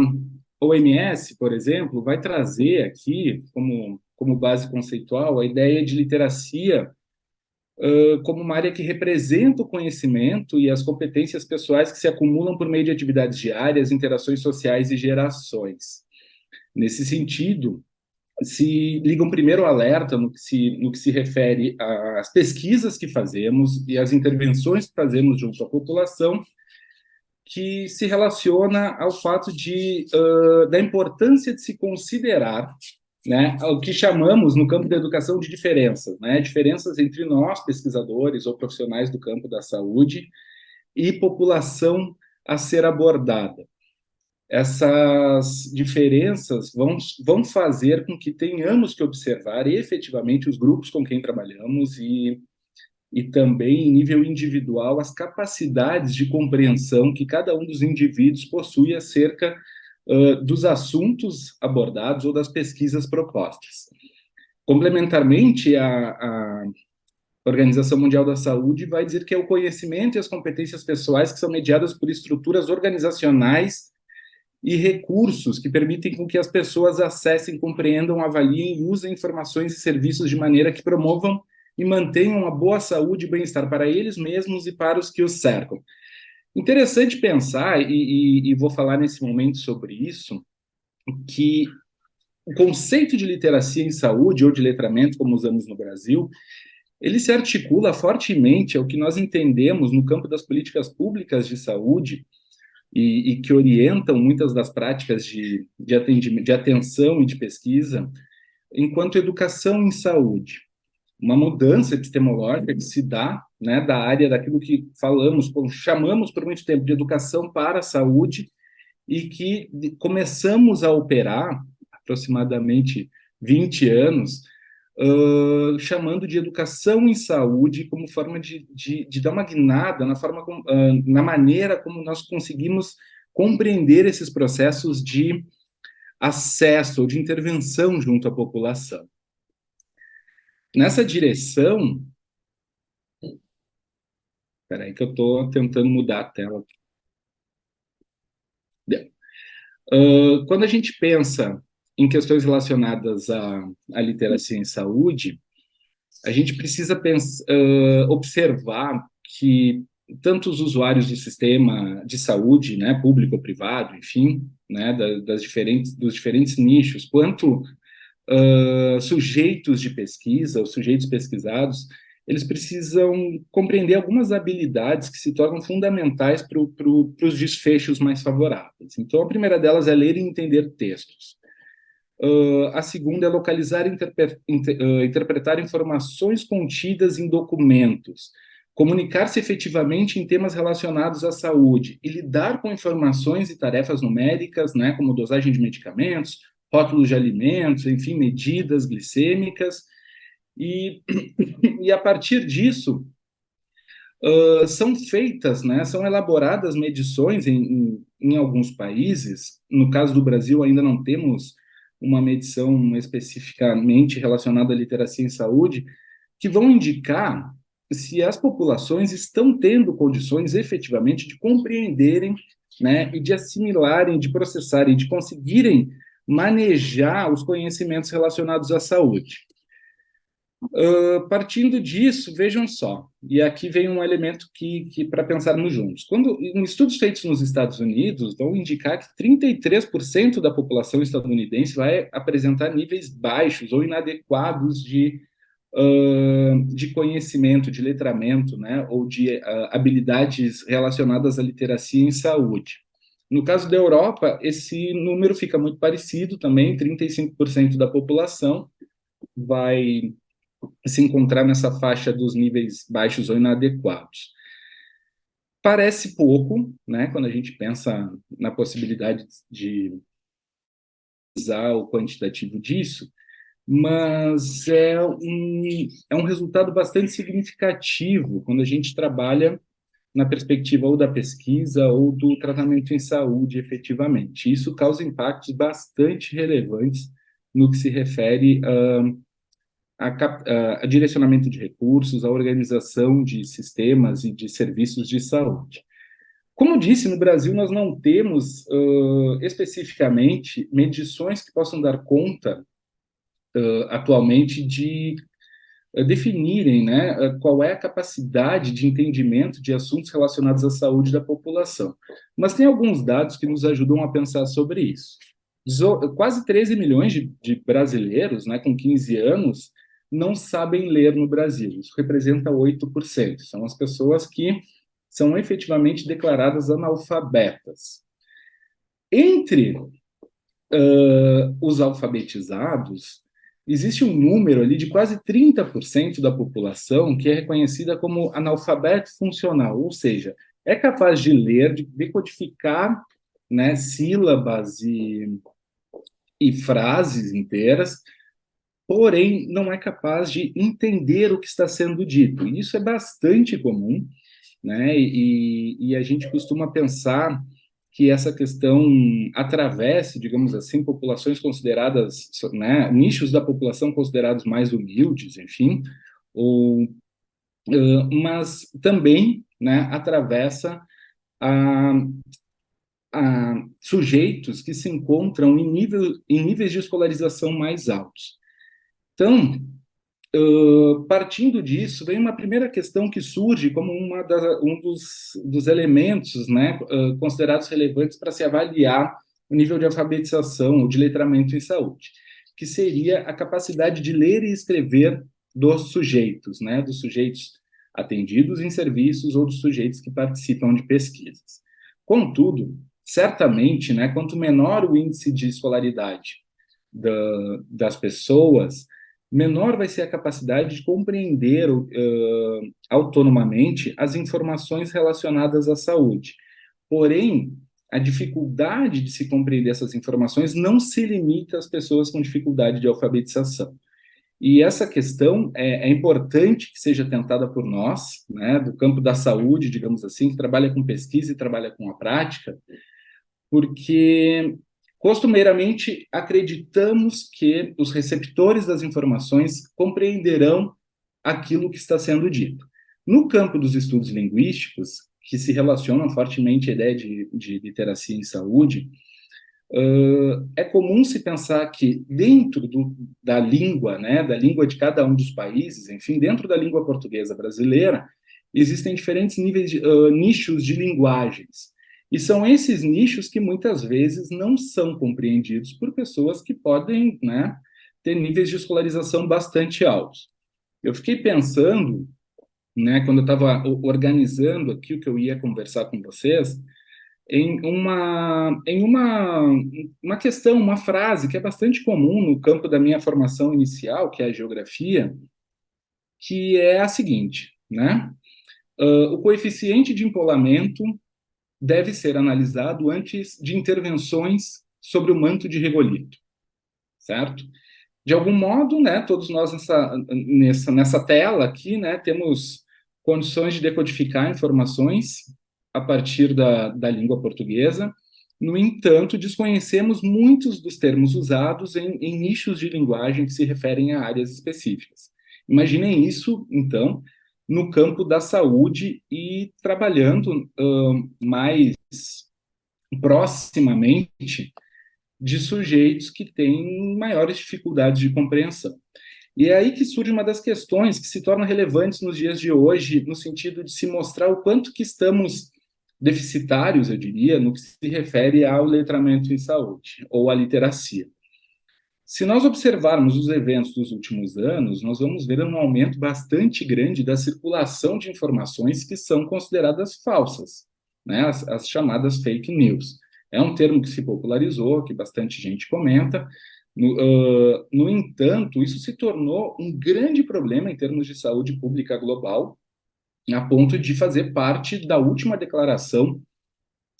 OMS, por exemplo, vai trazer aqui como como base conceitual a ideia de literacia como uma área que representa o conhecimento e as competências pessoais que se acumulam por meio de atividades diárias, interações sociais e gerações. Nesse sentido, se liga um primeiro alerta no que se refere às pesquisas que fazemos e às intervenções que fazemos junto à população, que se relaciona ao fato da importância de se considerar, né, o que chamamos no campo da educação de diferenças, né, diferenças entre nós, pesquisadores ou profissionais do campo da saúde, e população a ser abordada. Essas diferenças vão fazer com que tenhamos que observar efetivamente os grupos com quem trabalhamos e também, em nível individual, as capacidades de compreensão que cada um dos indivíduos possui acerca dos assuntos abordados ou das pesquisas propostas. Complementarmente, a Organização Mundial da Saúde vai dizer que é o conhecimento e as competências pessoais que são mediadas por estruturas organizacionais e recursos que permitem com que as pessoas acessem, compreendam, avaliem e usem informações e serviços de maneira que promovam e mantenham uma boa saúde e bem-estar para eles mesmos e para os que os cercam. Interessante pensar, e vou falar nesse momento sobre isso, que o conceito de literacia em saúde ou de letramento, como usamos no Brasil, ele se articula fortemente ao que nós entendemos no campo das políticas públicas de saúde e que orientam muitas das práticas de atenção e de pesquisa enquanto educação em saúde. Uma mudança epistemológica que se dá, né, da área daquilo que chamamos por muito tempo de educação para a saúde e que começamos a operar aproximadamente 20 anos, chamando de educação em saúde como forma de dar uma guinada na maneira como nós conseguimos compreender esses processos de acesso ou de intervenção junto à população. Nessa direção... Espera aí que eu estou tentando mudar a tela. Quando a gente pensa em questões relacionadas à literacia em saúde, a gente precisa observar que tanto os usuários do sistema de saúde, né, público ou privado, enfim, né, dos diferentes nichos, quanto sujeitos de pesquisa, os sujeitos pesquisados, eles precisam compreender algumas habilidades que se tornam fundamentais para os desfechos mais favoráveis. Então, a primeira delas é ler e entender textos. A segunda é localizar e interpretar informações contidas em documentos, comunicar-se efetivamente em temas relacionados à saúde e lidar com informações e tarefas numéricas, né, como dosagem de medicamentos, rótulos de alimentos, enfim, medidas glicêmicas, e a partir disso são feitas, né, são elaboradas medições em alguns países. No caso do Brasil, ainda não temos uma medição especificamente relacionada à literacia em saúde, que vão indicar se as populações estão tendo condições efetivamente de compreenderem, né, e de assimilarem, de processarem, de conseguirem manejar os conhecimentos relacionados à saúde. Partindo disso, vejam só, e aqui vem um elemento que para pensarmos juntos. Em estudos feitos nos Estados Unidos, vão indicar que 33% da população estadunidense vai apresentar níveis baixos ou inadequados de conhecimento, de letramento, né, ou de habilidades relacionadas à literacia em saúde. No caso da Europa, esse número fica muito parecido também, 35% da população vai se encontrar nessa faixa dos níveis baixos ou inadequados. Parece pouco, né, quando a gente pensa na possibilidade de usar o quantitativo disso, mas é um resultado bastante significativo quando a gente trabalha na perspectiva ou da pesquisa ou do tratamento em saúde, efetivamente. Isso causa impactos bastante relevantes no que se refere a direcionamento de recursos, a organização de sistemas e de serviços de saúde. Como disse, no Brasil nós não temos especificamente medições que possam dar conta atualmente de definirem, né, qual é a capacidade de entendimento de assuntos relacionados à saúde da população. Mas tem alguns dados que nos ajudam a pensar sobre isso. Quase 13 milhões de brasileiros, né, com 15 anos, não sabem ler no Brasil. Isso representa 8%. São as pessoas que são efetivamente declaradas analfabetas. Entre os alfabetizados, existe um número ali de quase 30% da população que é reconhecida como analfabeto funcional, ou seja, é capaz de ler, de decodificar, né, sílabas e frases inteiras, porém não é capaz de entender o que está sendo dito. Isso é bastante comum, né, e a gente costuma pensar que essa questão atravesse, digamos assim, populações consideradas, né, nichos da população considerados mais humildes, enfim, ou, mas também, né, atravessa a, a sujeitos que se encontram em níveis de escolarização mais altos. Então, partindo disso, vem uma primeira questão que surge como um dos elementos, né, considerados relevantes para se avaliar o nível de alfabetização ou de letramento em saúde, que seria a capacidade de ler e escrever dos sujeitos, né, dos sujeitos atendidos em serviços ou dos sujeitos que participam de pesquisas. Contudo, certamente, né, quanto menor o índice de escolaridade das pessoas, menor vai ser a capacidade de compreender autonomamente as informações relacionadas à saúde. Porém, a dificuldade de se compreender essas informações não se limita às pessoas com dificuldade de alfabetização. E essa questão é importante que seja tentada por nós, né, do campo da saúde, digamos assim, que trabalha com pesquisa e trabalha com a prática, porque costumeiramente acreditamos que os receptores das informações compreenderão aquilo que está sendo dito. No campo dos estudos linguísticos, que se relacionam fortemente à ideia de literacia em saúde, é comum se pensar que dentro da língua, né, da língua de cada um dos países, enfim, dentro da língua portuguesa brasileira, existem diferentes nichos de linguagens. E são esses nichos que muitas vezes não são compreendidos por pessoas que podem, né, ter níveis de escolarização bastante altos. Eu fiquei pensando, né, quando eu estava organizando aqui o que eu ia conversar com vocês, em uma questão, uma frase que é bastante comum no campo da minha formação inicial, que é a geografia, que é a seguinte, né? O coeficiente de empolamento deve ser analisado antes de intervenções sobre o manto de regolito, certo? De algum modo, né, todos nós nessa tela aqui, né, temos condições de decodificar informações a partir da língua portuguesa. No entanto, desconhecemos muitos dos termos usados em nichos de linguagem que se referem a áreas específicas. Imaginem isso, então, no campo da saúde e trabalhando mais proximamente de sujeitos que têm maiores dificuldades de compreensão. E é aí que surge uma das questões que se tornam relevantes nos dias de hoje, no sentido de se mostrar o quanto que estamos deficitários, eu diria, no que se refere ao letramento em saúde, ou à literacia. Se nós observarmos os eventos dos últimos anos, nós vamos ver um aumento bastante grande da circulação de informações que são consideradas falsas, né? As chamadas fake news. É um termo que se popularizou, que bastante gente comenta. No entanto, isso se tornou um grande problema em termos de saúde pública global, a ponto de fazer parte da última declaração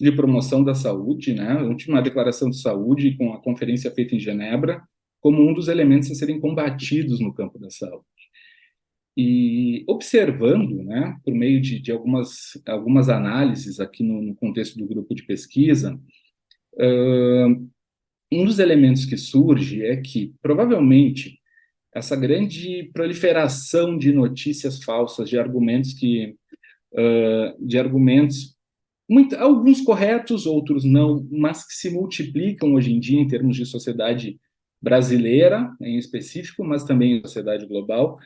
de promoção da saúde, né? A última declaração de saúde com a conferência feita em Genebra, como um dos elementos a serem combatidos no campo da saúde. E observando, né, por meio de algumas análises aqui no contexto do grupo de pesquisa, um dos elementos que surge é que, provavelmente, essa grande proliferação de notícias falsas, de argumentos alguns corretos, outros não, mas que se multiplicam hoje em dia em termos de sociedade brasileira, em específico, mas também em sociedade global,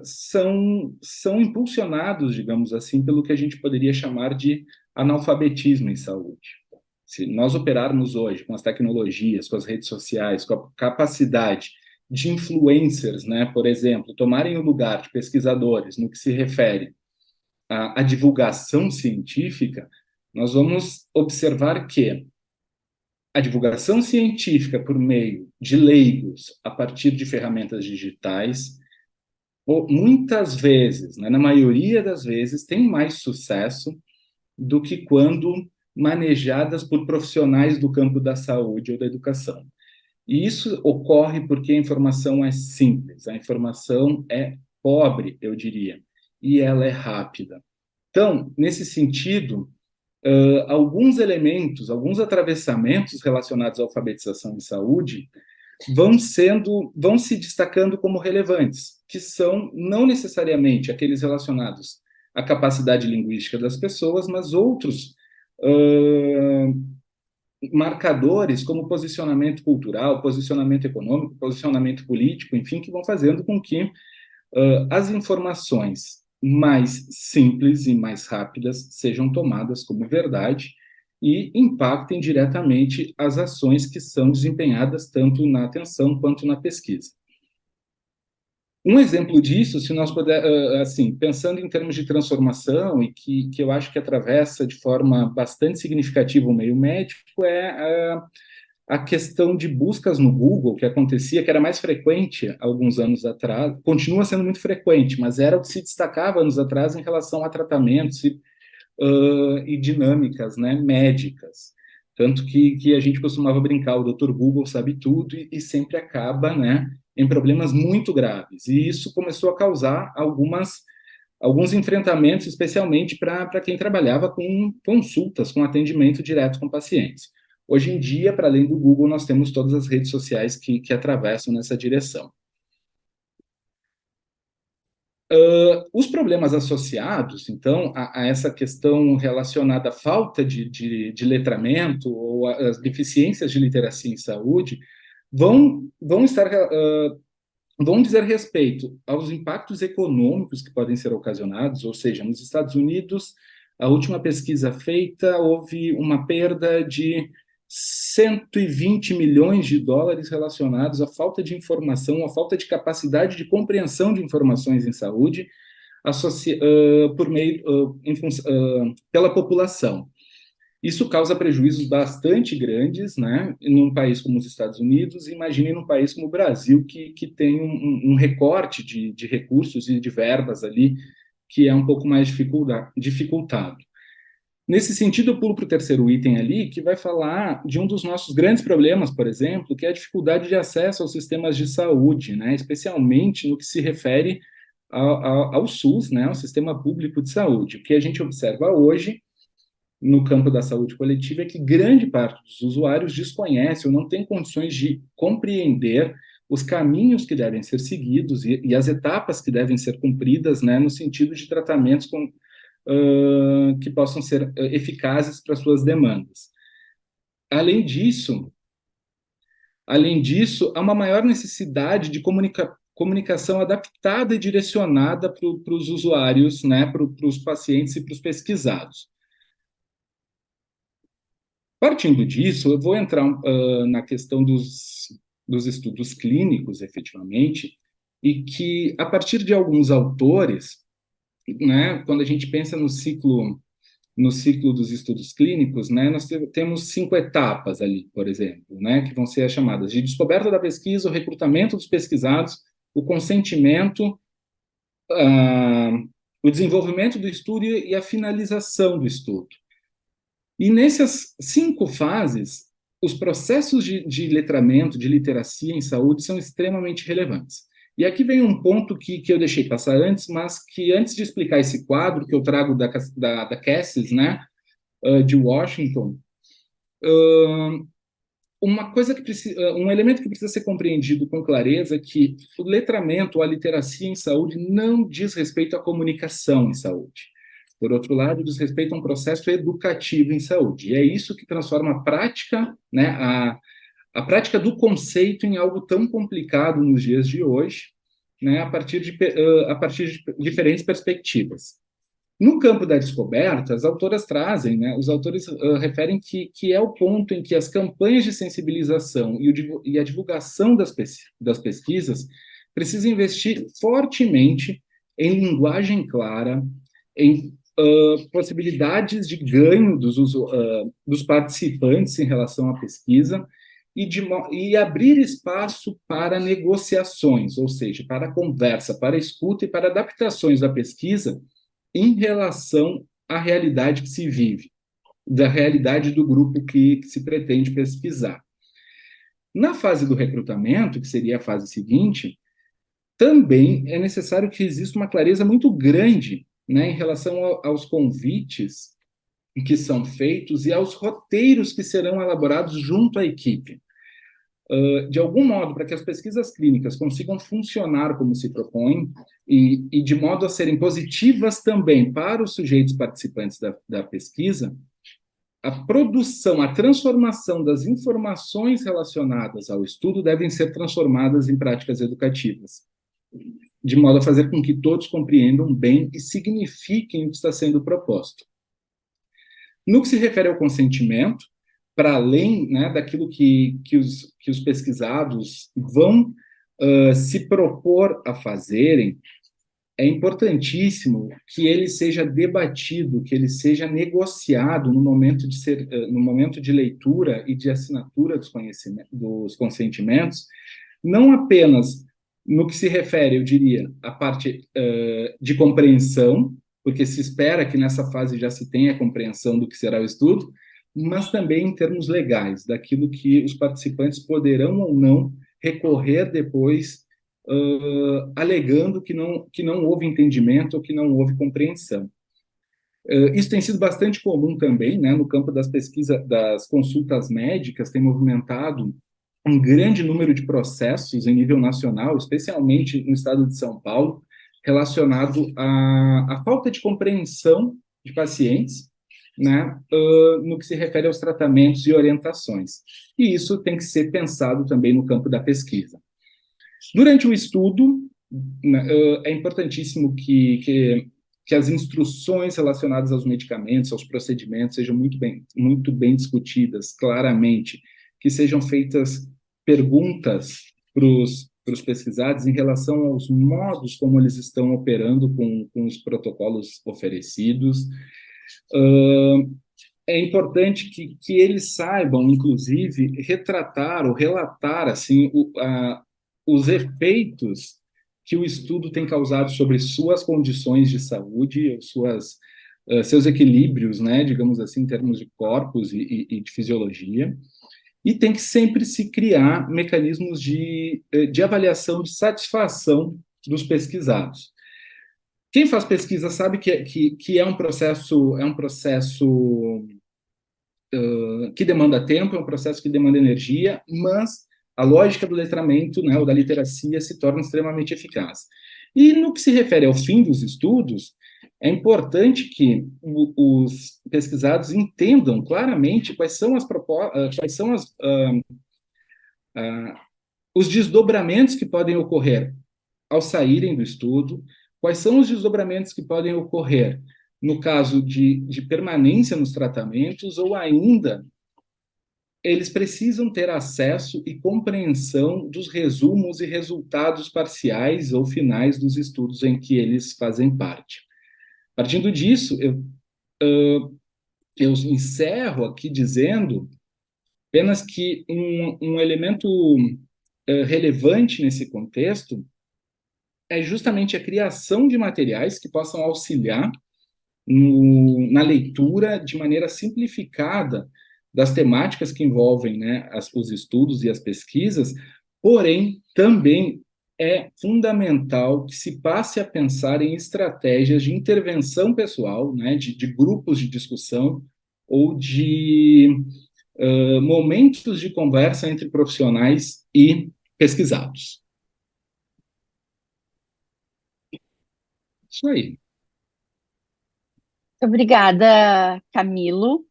são impulsionados, digamos assim, pelo que a gente poderia chamar de analfabetismo em saúde. Se nós operarmos hoje com as tecnologias, com as redes sociais, com a capacidade de influencers, né, por exemplo, tomarem o lugar de pesquisadores no que se refere à divulgação científica, nós vamos observar que a divulgação científica por meio de leigos, a partir de ferramentas digitais, muitas vezes, né, na maioria das vezes, tem mais sucesso do que quando manejadas por profissionais do campo da saúde ou da educação. E isso ocorre porque a informação é simples, a informação é pobre, eu diria, e ela é rápida. Então, nesse sentido, alguns elementos, alguns atravessamentos relacionados à alfabetização em saúde vão se destacando como relevantes, que são não necessariamente aqueles relacionados à capacidade linguística das pessoas, mas outros marcadores como posicionamento cultural, posicionamento econômico, posicionamento político, enfim, que vão fazendo com que as informações mais simples e mais rápidas sejam tomadas como verdade e impactem diretamente as ações que são desempenhadas tanto na atenção quanto na pesquisa. Um exemplo disso, se nós puder, assim, pensando em termos de transformação e que eu acho que atravessa de forma bastante significativa o meio médico, é a questão de buscas no Google, que acontecia, que era mais frequente alguns anos atrás, continua sendo muito frequente, mas era o que se destacava anos atrás em relação a tratamentos e dinâmicas, né, médicas. Tanto que a gente costumava brincar, o Dr. Google sabe tudo e sempre acaba, né, em problemas muito graves. E isso começou a causar alguns enfrentamentos, especialmente para quem trabalhava com consultas, com atendimento direto com pacientes. Hoje em dia, para além do Google, nós temos todas as redes sociais que atravessam nessa direção. Os problemas associados, então, a essa questão relacionada à falta de letramento ou às deficiências de literacia em saúde, vão dizer respeito aos impactos econômicos que podem ser ocasionados, ou seja, nos Estados Unidos, a última pesquisa feita, houve uma perda de 120 milhões de dólares relacionados à falta de informação, à falta de capacidade de compreensão de informações em saúde pela população. Isso causa prejuízos bastante grandes, né, num país como os Estados Unidos. Imagine num país como o Brasil, que tem um recorte de recursos e de verbas ali que é um pouco mais dificultado. Nesse sentido, eu pulo para o terceiro item ali, que vai falar de um dos nossos grandes problemas, por exemplo, que é a dificuldade de acesso aos sistemas de saúde, né, especialmente no que se refere ao SUS, né, ao Sistema Público de Saúde. O que a gente observa hoje no campo da saúde coletiva é que grande parte dos usuários desconhece ou não tem condições de compreender os caminhos que devem ser seguidos e as etapas que devem ser cumpridas, né, no sentido de tratamentos que possam ser eficazes para suas demandas. Além disso, há uma maior necessidade de comunicação adaptada e direcionada para os usuários, né, para os pacientes e para os pesquisados. Partindo disso, eu vou entrar na questão dos estudos clínicos, efetivamente, e que, a partir de alguns autores, né, quando a gente pensa no ciclo dos estudos clínicos, né, nós temos 5 etapas ali, por exemplo, né, que vão ser as chamadas de descoberta da pesquisa, o recrutamento dos pesquisados, o consentimento, o desenvolvimento do estudo e a finalização do estudo. E nessas 5 fases, os processos de letramento, de literacia em saúde são extremamente relevantes. E aqui vem um ponto que eu deixei passar antes, mas que antes de explicar esse quadro que eu trago da Cassis, né, de Washington, um elemento que precisa ser compreendido com clareza é que o letramento ou a literacia em saúde não diz respeito à comunicação em saúde. Por outro lado, diz respeito a um processo educativo em saúde. E é isso que transforma a prática, né, a prática do conceito em algo tão complicado nos dias de hoje, né, a partir de diferentes perspectivas. No campo da descoberta, as autoras trazem, né, os autores referem que é o ponto em que as campanhas de sensibilização e a divulgação das pesquisas precisam investir fortemente em linguagem clara, em possibilidades de ganho dos participantes em relação à pesquisa e abrir espaço para negociações, ou seja, para conversa, para escuta e para adaptações da pesquisa em relação à realidade que se vive, da realidade do grupo que se pretende pesquisar. Na fase do recrutamento, que seria a fase seguinte, também é necessário que exista uma clareza muito grande, né, em relação aos convites que são feitos e aos roteiros que serão elaborados junto à equipe. De algum modo, para que as pesquisas clínicas consigam funcionar como se propõem e de modo a serem positivas também para os sujeitos participantes da pesquisa, a produção, a transformação das informações relacionadas ao estudo devem ser transformadas em práticas educativas, de modo a fazer com que todos compreendam bem e signifiquem o que está sendo proposto. No que se refere ao consentimento, para além, né, daquilo que os pesquisados vão se propor a fazerem, é importantíssimo que ele seja debatido, que ele seja negociado no momento de leitura e de assinatura dos consentimentos, não apenas no que se refere, eu diria, à parte de compreensão, porque se espera que nessa fase já se tenha compreensão do que será o estudo, mas também em termos legais, daquilo que os participantes poderão ou não recorrer depois, alegando que não houve entendimento ou que não houve compreensão. Isso tem sido bastante comum também, né, no campo das pesquisas, das consultas médicas, tem movimentado um grande número de processos em nível nacional, especialmente no estado de São Paulo, relacionado à falta de compreensão de pacientes, né, no que se refere aos tratamentos e orientações. E isso tem que ser pensado também no campo da pesquisa. Durante o estudo, né, é importantíssimo que as instruções relacionadas aos medicamentos, aos procedimentos, sejam muito bem discutidas, claramente, que sejam feitas perguntas para os pesquisados em relação aos modos como eles estão operando com os protocolos oferecidos. É importante que eles saibam, inclusive, retratar ou relatar assim, os efeitos que o estudo tem causado sobre suas condições de saúde, seus equilíbrios, né, digamos assim, em termos de corpos e de fisiologia. E tem que sempre se criar mecanismos de avaliação de satisfação dos pesquisados. Quem faz pesquisa sabe que é um processo que demanda tempo, é um processo que demanda energia, mas a lógica do letramento, né, ou da literacia, se torna extremamente eficaz. E no que se refere ao fim dos estudos, é importante que os pesquisados entendam claramente quais são os desdobramentos que podem ocorrer ao saírem do estudo, quais são os desdobramentos que podem ocorrer no caso de permanência nos tratamentos, ou ainda eles precisam ter acesso e compreensão dos resumos e resultados parciais ou finais dos estudos em que eles fazem parte. Partindo disso, eu encerro aqui dizendo apenas que um elemento relevante nesse contexto é justamente a criação de materiais que possam auxiliar na leitura de maneira simplificada das temáticas que envolvem, né, os estudos e as pesquisas, porém, também é fundamental que se passe a pensar em estratégias de intervenção pessoal, né, de grupos de discussão ou de momentos de conversa entre profissionais e pesquisados. Isso aí. Obrigada, Camilo,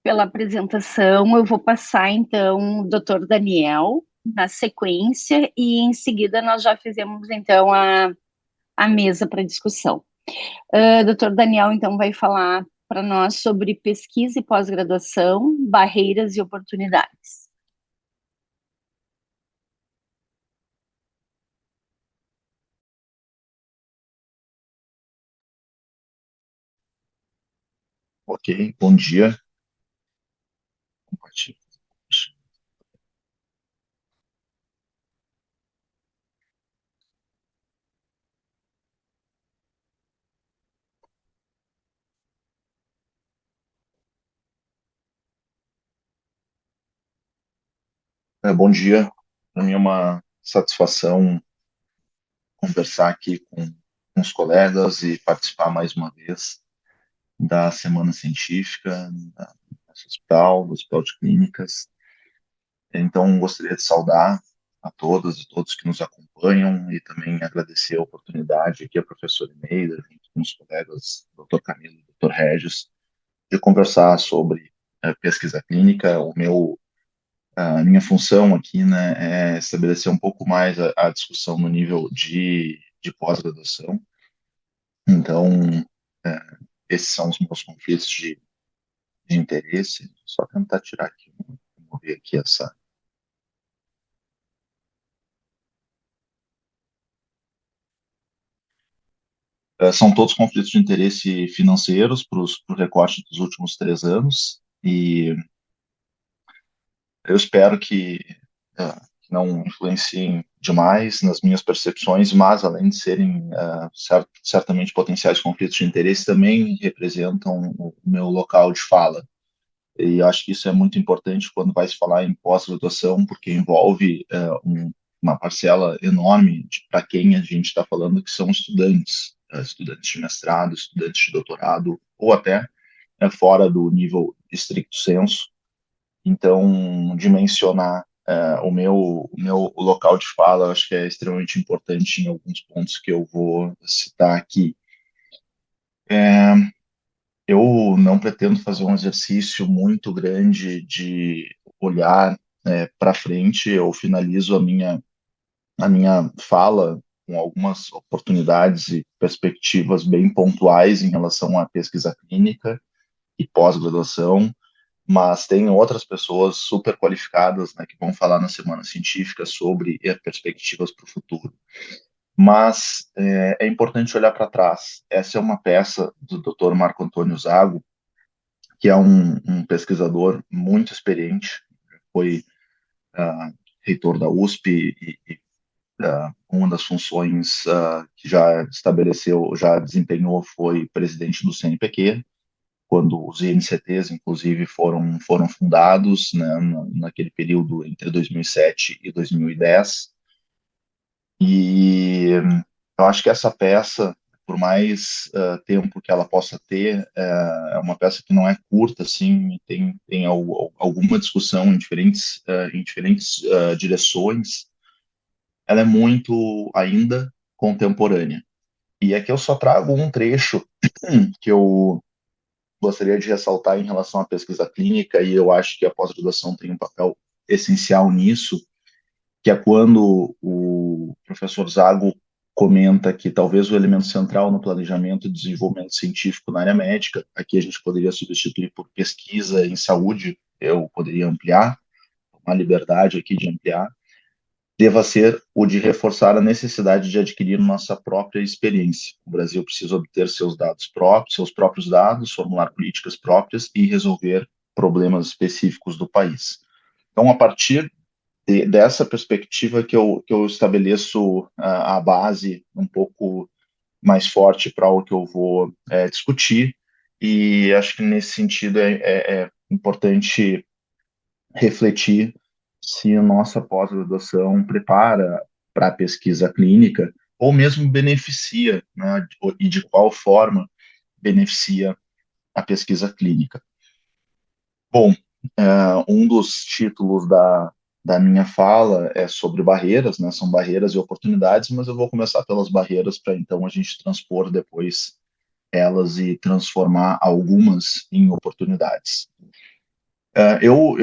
pela apresentação. Eu vou passar, então, o Dr. Daniel na sequência e, em seguida, nós já fizemos, então, a mesa para discussão. Dr. Daniel, então, vai falar para nós sobre pesquisa e pós-graduação, barreiras e oportunidades. Ok, bom dia. Compartilho. Bom dia. Para mim é uma satisfação conversar aqui com os colegas e participar mais uma vez da Semana Científica do Hospital de Clínicas. Então, gostaria de saudar a todas e todos que nos acompanham e também agradecer a oportunidade aqui à professora Neida, junto com os colegas Dr. Camilo e Dr. Regis, de conversar sobre pesquisa clínica. A minha função aqui, né, é estabelecer um pouco mais a discussão no nível de pós-graduação. Então, é, esses são os meus conflitos de interesse. Só tentar tirar aqui, vamos ver aqui essa. São todos conflitos de interesse financeiros para o recorte dos últimos 3 anos, e eu espero que não influenciem demais nas minhas percepções, mas além de serem certamente potenciais conflitos de interesse, também representam o meu local de fala. E acho que isso é muito importante quando vai se falar em pós-graduação, porque envolve uma parcela enorme para quem a gente está falando, que são estudantes, estudantes de mestrado, estudantes de doutorado, ou até fora do nível estricto sensu. Então, dimensionar o meu local de fala, eu acho que é extremamente importante em alguns pontos que eu vou citar aqui. Eu não pretendo fazer um exercício muito grande de olhar para frente. Eu finalizo a minha fala com algumas oportunidades e perspectivas bem pontuais em relação à pesquisa clínica e pós-graduação, mas tem outras pessoas super qualificadas, né, que vão falar na Semana Científica sobre perspectivas para o futuro. Mas é importante olhar para trás. Essa é uma peça do Dr. Marco Antônio Zago, que é um pesquisador muito experiente, foi reitor da USP e uma das funções que já estabeleceu, já desempenhou, foi presidente do CNPq, quando os INCTs, inclusive, foram fundados, né, naquele período entre 2007 e 2010. E eu acho que essa peça, por mais tempo que ela possa ter, é uma peça que não é curta, assim, tem alguma discussão em diferentes direções. Ela é muito ainda contemporânea. E aqui eu só trago um trecho que eu gostaria de ressaltar em relação à pesquisa clínica, e eu acho que a pós-graduação tem um papel essencial nisso, que é quando o professor Zago comenta que talvez o elemento central no planejamento e desenvolvimento científico na área médica, aqui a gente poderia substituir por pesquisa em saúde, eu poderia ampliar, uma liberdade aqui de ampliar, deva ser o de reforçar a necessidade de adquirir nossa própria experiência. O Brasil precisa obter seus dados próprios, seus próprios dados, formular políticas próprias e resolver problemas específicos do país. Então, a partir dessa perspectiva que eu estabeleço a base um pouco mais forte para o que eu vou discutir, e acho que nesse sentido é importante refletir se a nossa pós-graduação prepara para a pesquisa clínica ou mesmo beneficia, né, e de qual forma beneficia a pesquisa clínica. Bom, um dos títulos da minha fala é sobre barreiras, né, são barreiras e oportunidades, mas eu vou começar pelas barreiras para então a gente transpor depois elas e transformar algumas em oportunidades. Eu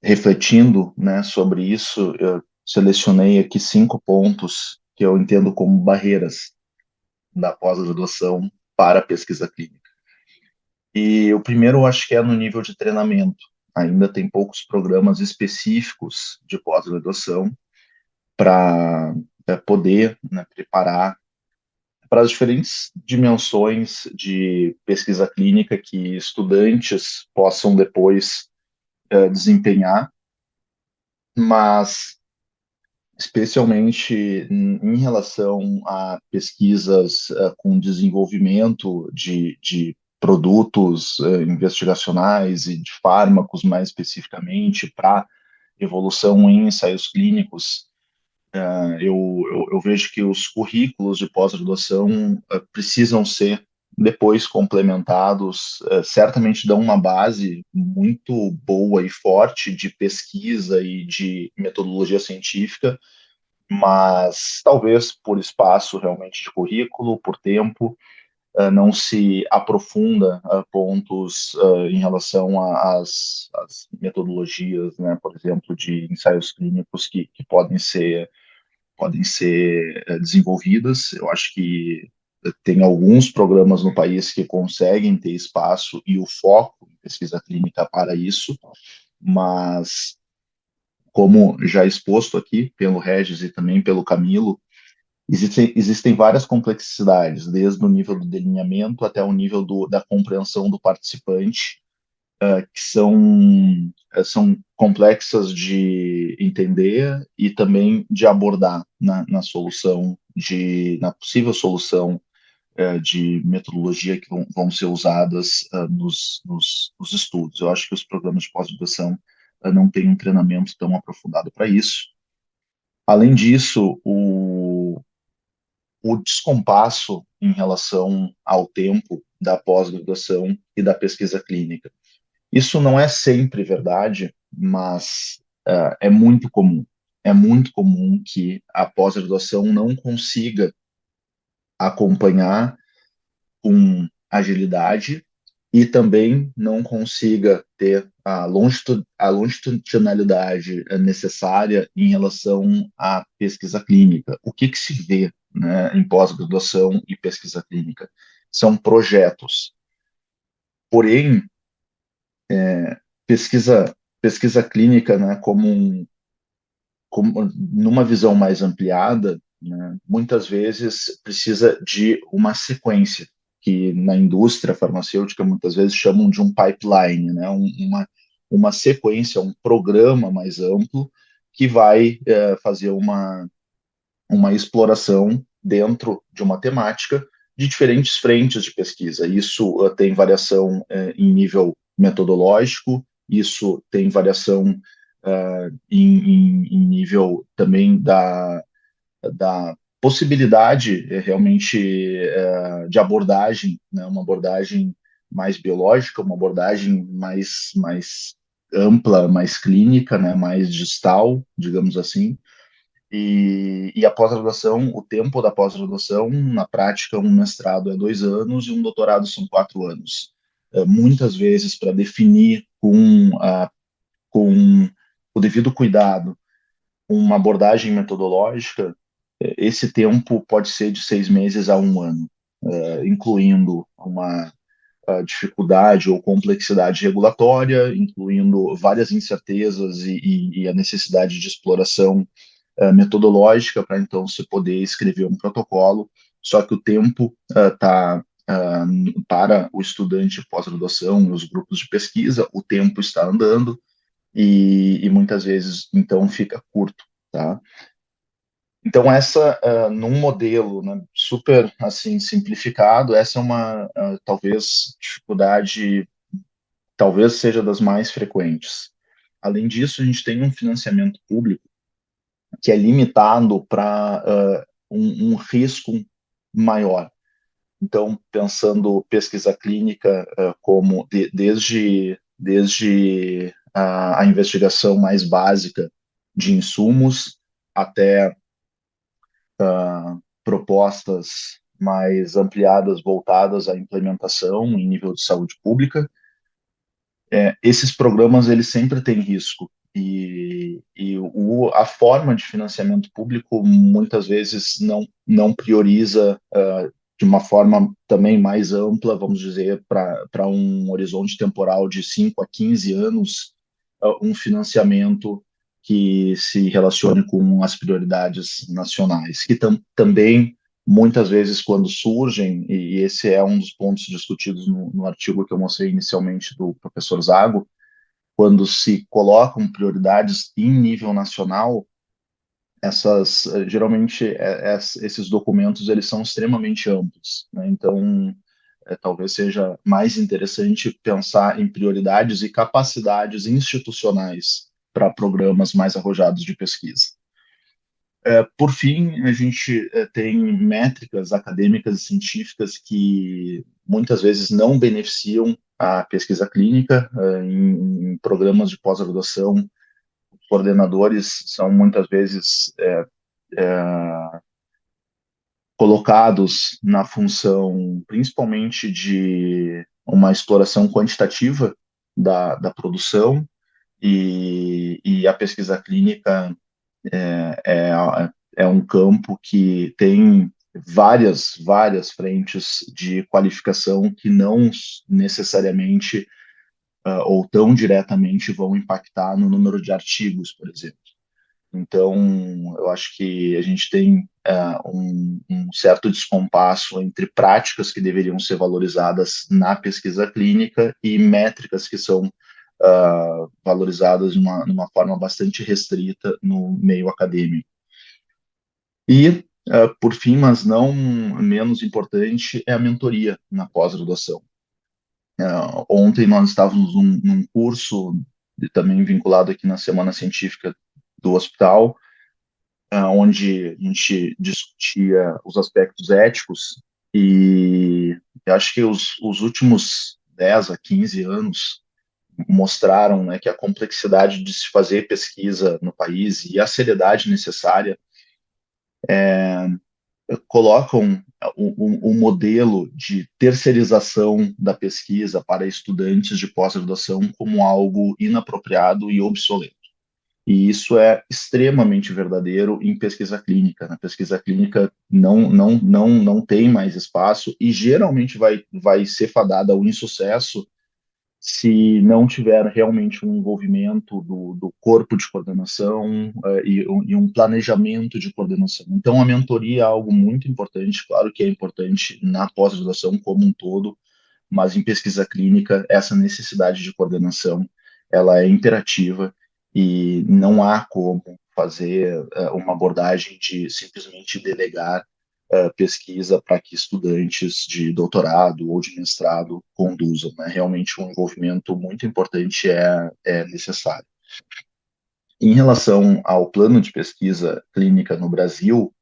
refletindo, né, sobre isso, eu selecionei aqui 5 pontos que eu entendo como barreiras da pós-graduação para a pesquisa clínica. E o primeiro, eu acho que é no nível de treinamento. Ainda tem poucos programas específicos de pós-graduação para poder, né, preparar para as diferentes dimensões de pesquisa clínica que estudantes possam depois desempenhar, mas especialmente em relação a pesquisas com desenvolvimento de produtos investigacionais e de fármacos, mais especificamente, para evolução em ensaios clínicos. Eu vejo que os currículos de pós-graduação precisam ser depois complementados, certamente dão uma base muito boa e forte de pesquisa e de metodologia científica, mas talvez por espaço realmente de currículo, por tempo, não se aprofunda pontos em relação às metodologias, né, por exemplo, de ensaios clínicos que podem ser desenvolvidas. Eu acho que tem alguns programas no país que conseguem ter espaço e o foco em pesquisa clínica para isso, mas como já exposto aqui pelo Regis e também pelo Camilo, existem várias complexidades, desde o nível do delineamento até o nível da compreensão do participante, que são complexas de entender e também de abordar na solução, na possível solução de metodologia que vão ser usadas nos estudos. Eu acho que os programas de pós-graduação não têm um treinamento tão aprofundado para isso. Além disso, o descompasso em relação ao tempo da pós-graduação e da pesquisa clínica. Isso não é sempre verdade, mas é muito comum. É muito comum que a pós-graduação não consiga acompanhar com agilidade e também não consiga ter a longitudinalidade necessária em relação à pesquisa clínica. O que se vê, né, em pós-graduação e pesquisa clínica? São projetos. Porém, pesquisa clínica, né, como numa visão mais ampliada, né, muitas vezes precisa de uma sequência, que na indústria farmacêutica muitas vezes chamam de um pipeline, né, uma sequência, um programa mais amplo que vai fazer uma exploração dentro de uma temática de diferentes frentes de pesquisa. Isso tem variação em nível metodológico, isso tem variação em nível também da possibilidade realmente de abordagem, né, uma abordagem mais biológica, uma abordagem mais ampla, mais clínica, né, mais distal, digamos assim. E a pós-graduação, o tempo da pós-graduação, na prática, um mestrado é 2 anos e um doutorado são 4 anos. Muitas vezes, para definir com o devido cuidado uma abordagem metodológica, esse tempo pode ser de 6 meses a um ano, incluindo uma dificuldade ou complexidade regulatória, incluindo várias incertezas e a necessidade de exploração metodológica para então se poder escrever um protocolo, só que o tempo para o estudante pós-graduação, os grupos de pesquisa, o tempo está andando e muitas vezes então fica curto, tá? Então essa, num modelo, né, super assim simplificado, essa é uma talvez dificuldade, talvez seja das mais frequentes. Além disso, a gente tem um financiamento público que é limitado para um risco maior. Então, pensando pesquisa clínica como desde a investigação mais básica de insumos até propostas mais ampliadas voltadas à implementação em nível de saúde pública, esses programas eles sempre têm risco a forma de financiamento público muitas vezes não prioriza de uma forma também mais ampla, vamos dizer, para um horizonte temporal de 5 a 15 anos, um financiamento que se relacione com as prioridades nacionais, que também, muitas vezes, quando surgem, e esse é um dos pontos discutidos no artigo que eu mostrei inicialmente do professor Zago, quando se colocam prioridades em nível nacional, geralmente esses documentos eles são extremamente amplos, né? Então talvez seja mais interessante pensar em prioridades e capacidades institucionais para programas mais arrojados de pesquisa. Por fim, a gente tem métricas acadêmicas e científicas que muitas vezes não beneficiam a pesquisa clínica em programas de pós-graduação. Os coordenadores são muitas vezes colocados na função principalmente de uma exploração quantitativa da produção e a pesquisa clínica é, é um campo que tem várias frentes de qualificação que não necessariamente ou tão diretamente vão impactar no número de artigos, por exemplo. Então, eu acho que a gente tem um certo descompasso entre práticas que deveriam ser valorizadas na pesquisa clínica e métricas que são valorizadas numa forma bastante restrita no meio acadêmico. E, por fim, mas não menos importante, é a mentoria na pós-graduação. Ontem nós estávamos num curso, também vinculado aqui na Semana Científica do hospital, onde a gente discutia os aspectos éticos, e eu acho que os últimos 10 a 15 anos mostraram, né, que a complexidade de se fazer pesquisa no país e a seriedade necessária colocam o modelo de terceirização da pesquisa para estudantes de pós-graduação como algo inapropriado e obsoleto. E isso é extremamente verdadeiro em pesquisa clínica. Na pesquisa clínica não tem mais espaço e geralmente vai ser fadada ao insucesso se não tiver realmente um envolvimento do corpo de coordenação e um planejamento de coordenação. Então, a mentoria é algo muito importante, claro que é importante na pós-graduação como um todo, mas em pesquisa clínica, essa necessidade de coordenação, ela é imperativa e não há como fazer uma abordagem de simplesmente delegar pesquisa para que estudantes de doutorado ou de mestrado conduzam, né? Realmente um envolvimento muito importante é necessário. Em relação ao plano de pesquisa clínica no Brasil,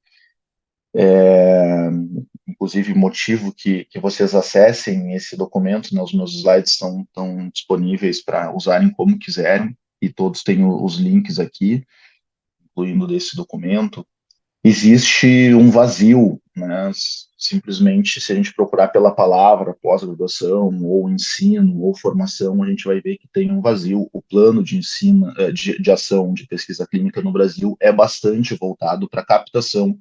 inclusive motivo que vocês acessem esse documento, né, os meus slides estão disponíveis para usarem como quiserem, e todos têm os links aqui, incluindo desse documento. Existe um vazio, né? Simplesmente, se a gente procurar pela palavra pós-graduação, ou ensino, ou formação, a gente vai ver que tem um vazio. O plano de ensino, de ação de pesquisa clínica no Brasil é bastante voltado para a captação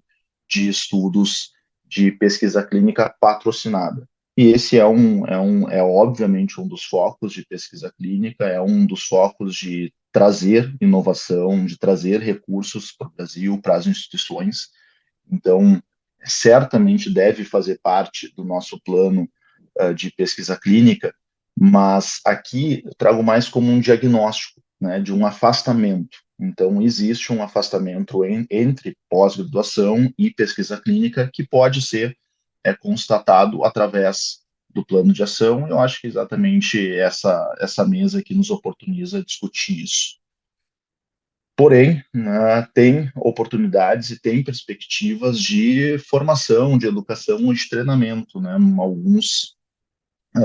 de estudos de pesquisa clínica patrocinada. E esse é obviamente um dos focos de pesquisa clínica, é um dos focos de trazer inovação, de trazer recursos para o Brasil, para as instituições. Então, certamente deve fazer parte do nosso plano de pesquisa clínica, mas aqui eu trago mais como um diagnóstico, né, de um afastamento. Então, existe um afastamento entre pós-graduação e pesquisa clínica que pode ser constatado através do plano de ação. Eu acho que exatamente essa mesa que nos oportuniza discutir isso. Porém, né, tem oportunidades e tem perspectivas de formação, de educação e de treinamento, né? Alguns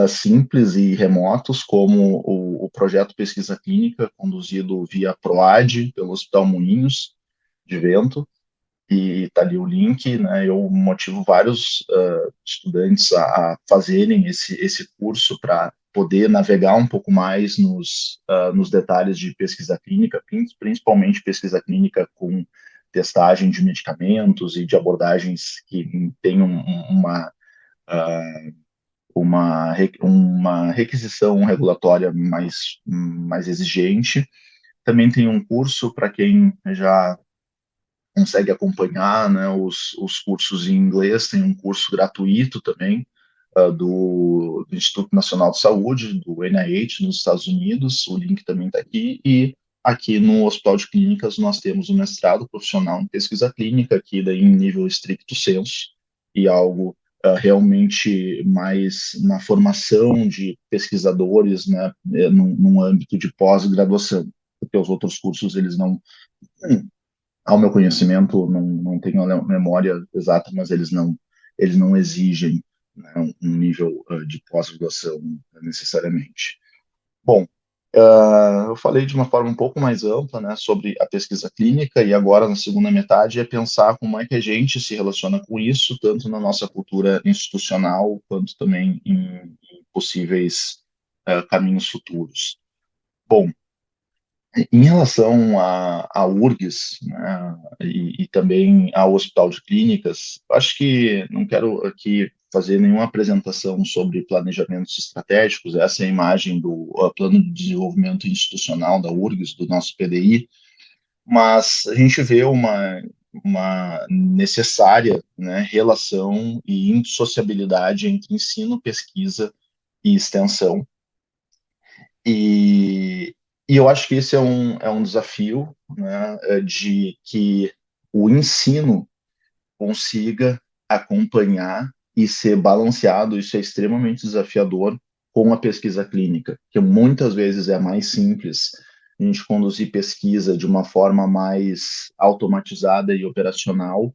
simples e remotos, como o projeto Pesquisa Clínica, conduzido via PROAD, pelo Hospital Moinhos de Vento, e está ali o link, né? Eu motivo vários estudantes a fazerem esse curso para poder navegar um pouco mais nos detalhes de pesquisa clínica, principalmente pesquisa clínica com testagem de medicamentos e de abordagens que tenham uma requisição regulatória mais exigente. Também tem um curso para quem já consegue acompanhar, né, os cursos em inglês, tem um curso gratuito também, do Instituto Nacional de Saúde, do NIH, nos Estados Unidos, o link também está aqui, e aqui no Hospital de Clínicas nós temos um mestrado profissional em pesquisa clínica, aqui daí em nível estricto sensu, e algo realmente mais na formação de pesquisadores, né, num âmbito de pós-graduação, porque os outros cursos, eles não, ao meu conhecimento, não tenho a memória exata, mas eles não exigem, né, um nível de pós-graduação necessariamente. Bom, eu falei de uma forma um pouco mais ampla, né, sobre a pesquisa clínica, e agora, na segunda metade, é pensar como é que a gente se relaciona com isso, tanto na nossa cultura institucional, quanto também em possíveis caminhos futuros. Bom, em relação à URGS, né, e também ao Hospital de Clínicas, acho que não quero aqui fazer nenhuma apresentação sobre planejamentos estratégicos, essa é a imagem do Plano de Desenvolvimento Institucional da URGS, do nosso PDI, mas a gente vê uma necessária, né, relação e indissociabilidade entre ensino, pesquisa e extensão. E, e eu acho que esse é um desafio, né, de que o ensino consiga acompanhar e ser balanceado. Isso é extremamente desafiador com a pesquisa clínica, que muitas vezes é mais simples a gente conduzir pesquisa de uma forma mais automatizada e operacional,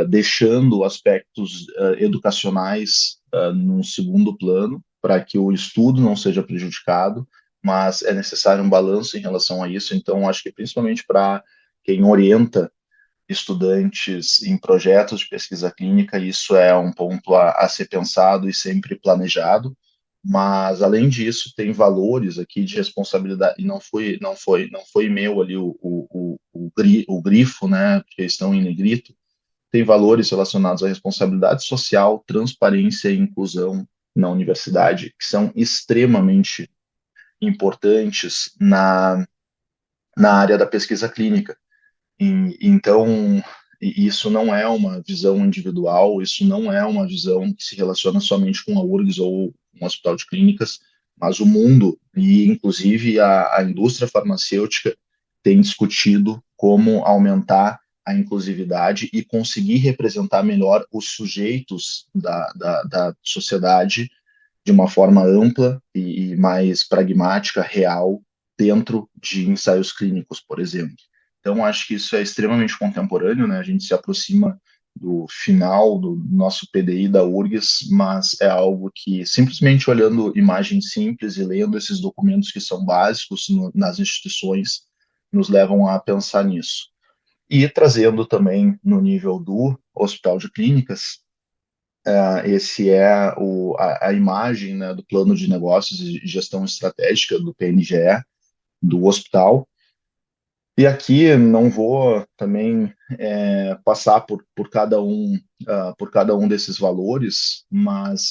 deixando aspectos educacionais num segundo plano, para que o estudo não seja prejudicado, mas é necessário um balanço em relação a isso. Então, acho que principalmente para quem orienta estudantes em projetos de pesquisa clínica, isso é um ponto a ser pensado e sempre planejado. Mas além disso, tem valores aqui de responsabilidade, e não foi meu ali o grifo, né, que estão em negrito. Tem valores relacionados à responsabilidade social, transparência e inclusão na universidade, que são extremamente importantes na área da pesquisa clínica. Então, isso não é uma visão individual, isso não é uma visão que se relaciona somente com a URGS ou um hospital de clínicas, mas o mundo, e inclusive a indústria farmacêutica, tem discutido como aumentar a inclusividade e conseguir representar melhor os sujeitos da sociedade de uma forma ampla e mais pragmática, real, dentro de ensaios clínicos, por exemplo. Então, acho que isso é extremamente contemporâneo, né? A gente se aproxima do final do nosso PDI da URGS, mas é algo que, simplesmente olhando imagens simples e lendo esses documentos que são básicos nas instituições, nos levam a pensar nisso. E trazendo também no nível do Hospital de Clínicas, esse é a imagem, né, do plano de negócios e gestão estratégica do PNGE, do hospital. E aqui não vou também passar por por cada um desses valores, mas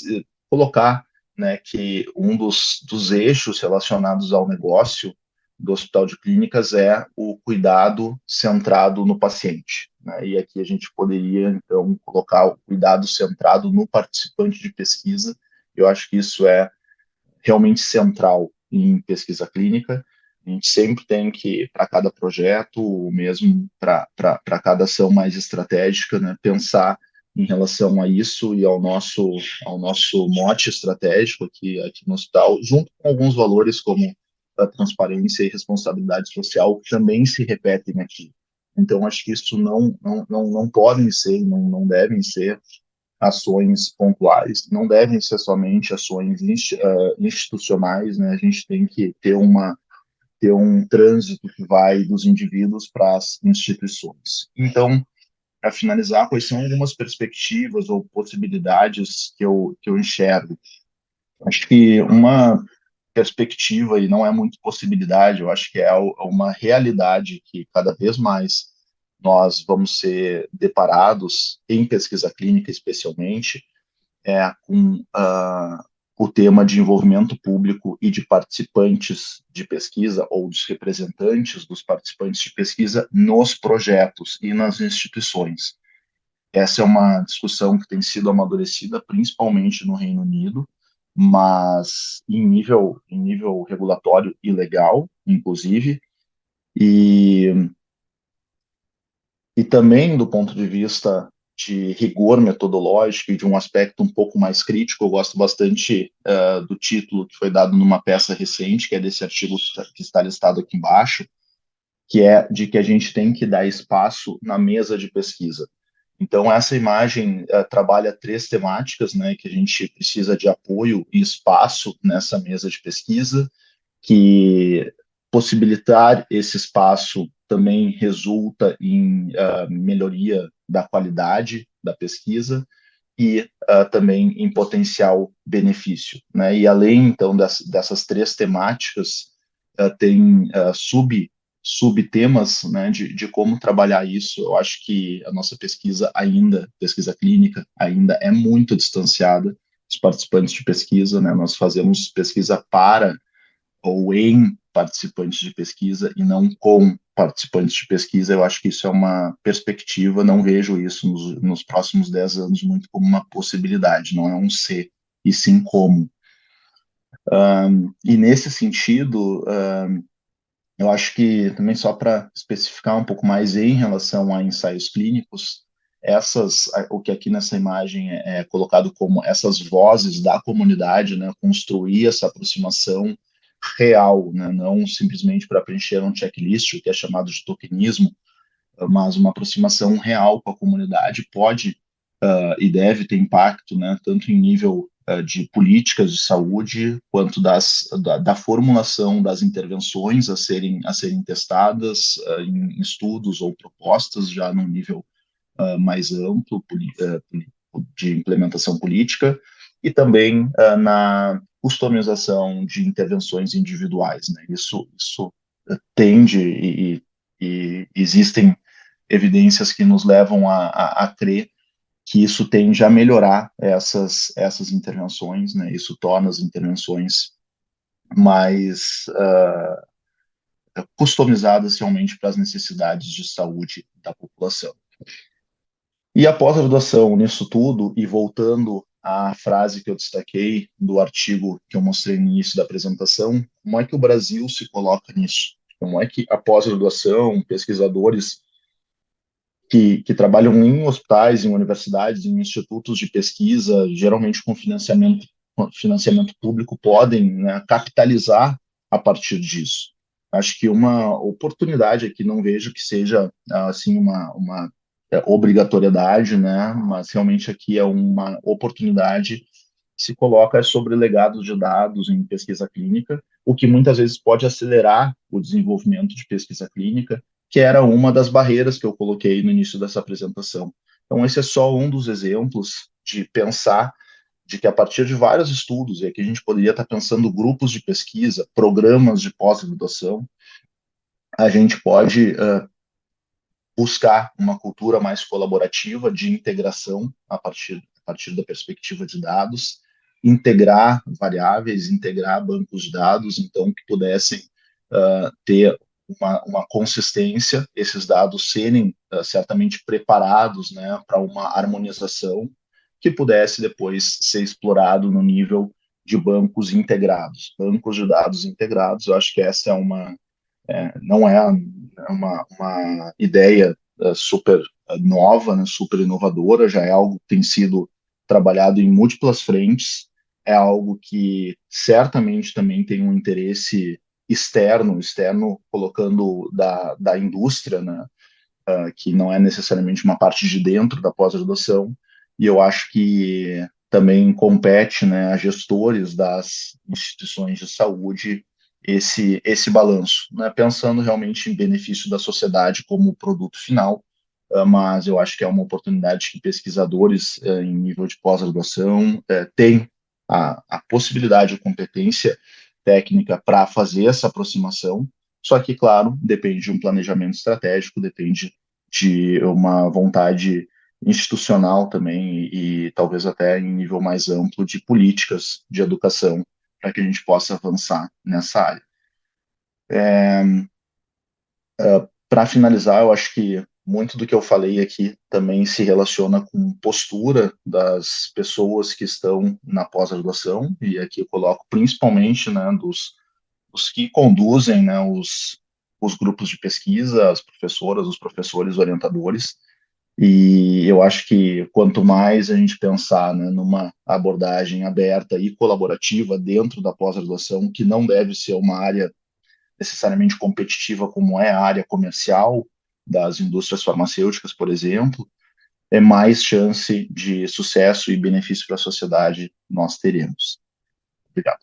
colocar, né, que um dos eixos relacionados ao negócio do Hospital de Clínicas é o cuidado centrado no paciente, né? E aqui a gente poderia, então, colocar o cuidado centrado no participante de pesquisa. Eu acho que isso é realmente central em pesquisa clínica. A gente sempre tem que, para cada projeto, ou mesmo para cada ação mais estratégica, né, pensar em relação a isso e ao nosso mote estratégico aqui no hospital, junto com alguns valores como a transparência e responsabilidade social, que também se repetem aqui. Então, acho que isso não podem ser, não devem ser ações pontuais, não devem ser somente ações institucionais, né? A gente tem que ter um trânsito que vai dos indivíduos para as instituições. Então, para finalizar, quais são algumas perspectivas ou possibilidades que eu enxergo? Acho que uma perspectiva, e não é muito possibilidade, eu acho que é uma realidade que cada vez mais nós vamos ser deparados, em pesquisa clínica especialmente, com o tema de envolvimento público e de participantes de pesquisa, ou dos representantes dos participantes de pesquisa nos projetos e nas instituições. Essa é uma discussão que tem sido amadurecida principalmente no Reino Unido, mas em nível regulatório e legal, inclusive, e, e também do ponto de vista de rigor metodológico e de um aspecto um pouco mais crítico. Eu gosto bastante do título que foi dado numa peça recente, que é desse artigo que está listado aqui embaixo, que é de que a gente tem que dar espaço na mesa de pesquisa. Então, essa imagem trabalha três temáticas, né, que a gente precisa de apoio e espaço nessa mesa de pesquisa, que possibilitar esse espaço também resulta em melhoria da qualidade da pesquisa e também em potencial benefício, né? E além, então, dessas três temáticas, tem subtemas, né, de como trabalhar isso. Eu acho que a nossa pesquisa clínica, ainda é muito distanciada dos participantes de pesquisa, né? Nós fazemos pesquisa para ou em participantes de pesquisa e não com participantes de pesquisa. Eu acho que isso é uma perspectiva, não vejo isso nos próximos 10 anos muito como uma possibilidade, não é um ser, e sim como. E nesse sentido, eu acho que também só para especificar um pouco mais em relação a ensaios clínicos, o que aqui nessa imagem é colocado como essas vozes da comunidade, né, construir essa aproximação real, né, não simplesmente para preencher um checklist, o que é chamado de tokenismo, mas uma aproximação real com a comunidade pode e deve ter impacto, né, tanto em nível de políticas de saúde, quanto da formulação das intervenções a serem testadas em estudos ou propostas já num nível mais amplo de implementação política, e também na customização de intervenções individuais, né? Isso tende e existem evidências que nos levam a crer que isso tende a melhorar essas intervenções, né? Isso torna as intervenções mais customizadas realmente para as necessidades de saúde da população. E a pós-graduação nisso tudo, e voltando à frase que eu destaquei do artigo que eu mostrei no início da apresentação, como é que o Brasil se coloca nisso? Como é que a pós-graduação, pesquisadores que trabalham em hospitais, em universidades, em institutos de pesquisa, geralmente com financiamento público, podem, né, capitalizar a partir disso? Acho que uma oportunidade aqui, não vejo que seja assim uma obrigatoriedade, né? Mas realmente aqui é uma oportunidade que se coloca sobre legados de dados em pesquisa clínica, o que muitas vezes pode acelerar o desenvolvimento de pesquisa clínica, que era uma das barreiras que eu coloquei no início dessa apresentação. Então, esse é só um dos exemplos de pensar de que a partir de vários estudos, e aqui a gente poderia estar pensando grupos de pesquisa, programas de pós-graduação, a gente pode buscar uma cultura mais colaborativa de integração a partir da perspectiva de dados, integrar variáveis, integrar bancos de dados, então que pudessem ter uma consistência, esses dados serem certamente preparados, né, para uma harmonização que pudesse depois ser explorado no nível de bancos integrados. Bancos de dados integrados, eu acho que essa não é uma ideia super nova, né, super inovadora, já é algo que tem sido trabalhado em múltiplas frentes, é algo que certamente também tem um interesse externo colocando da indústria, né, que não é necessariamente uma parte de dentro da pós-graduação, e eu acho que também compete, né, a gestores das instituições de saúde esse balanço, né, pensando realmente em benefício da sociedade como produto final, mas eu acho que é uma oportunidade que pesquisadores em nível de pós-graduação têm a possibilidade, a competência técnica para fazer essa aproximação, só que, claro, depende de um planejamento estratégico, depende de uma vontade institucional também e talvez até em nível mais amplo de políticas de educação para que a gente possa avançar nessa área. Para finalizar, eu acho que muito do que eu falei aqui também se relaciona com postura das pessoas que estão na pós-graduação, e aqui eu coloco principalmente, né, dos que conduzem, né, os grupos de pesquisa, as professoras, os professores, orientadores, e eu acho que quanto mais a gente pensar, né, numa abordagem aberta e colaborativa dentro da pós-graduação, que não deve ser uma área necessariamente competitiva como é a área comercial das indústrias farmacêuticas, por exemplo, é mais chance de sucesso e benefício para a sociedade nós teremos. Obrigado.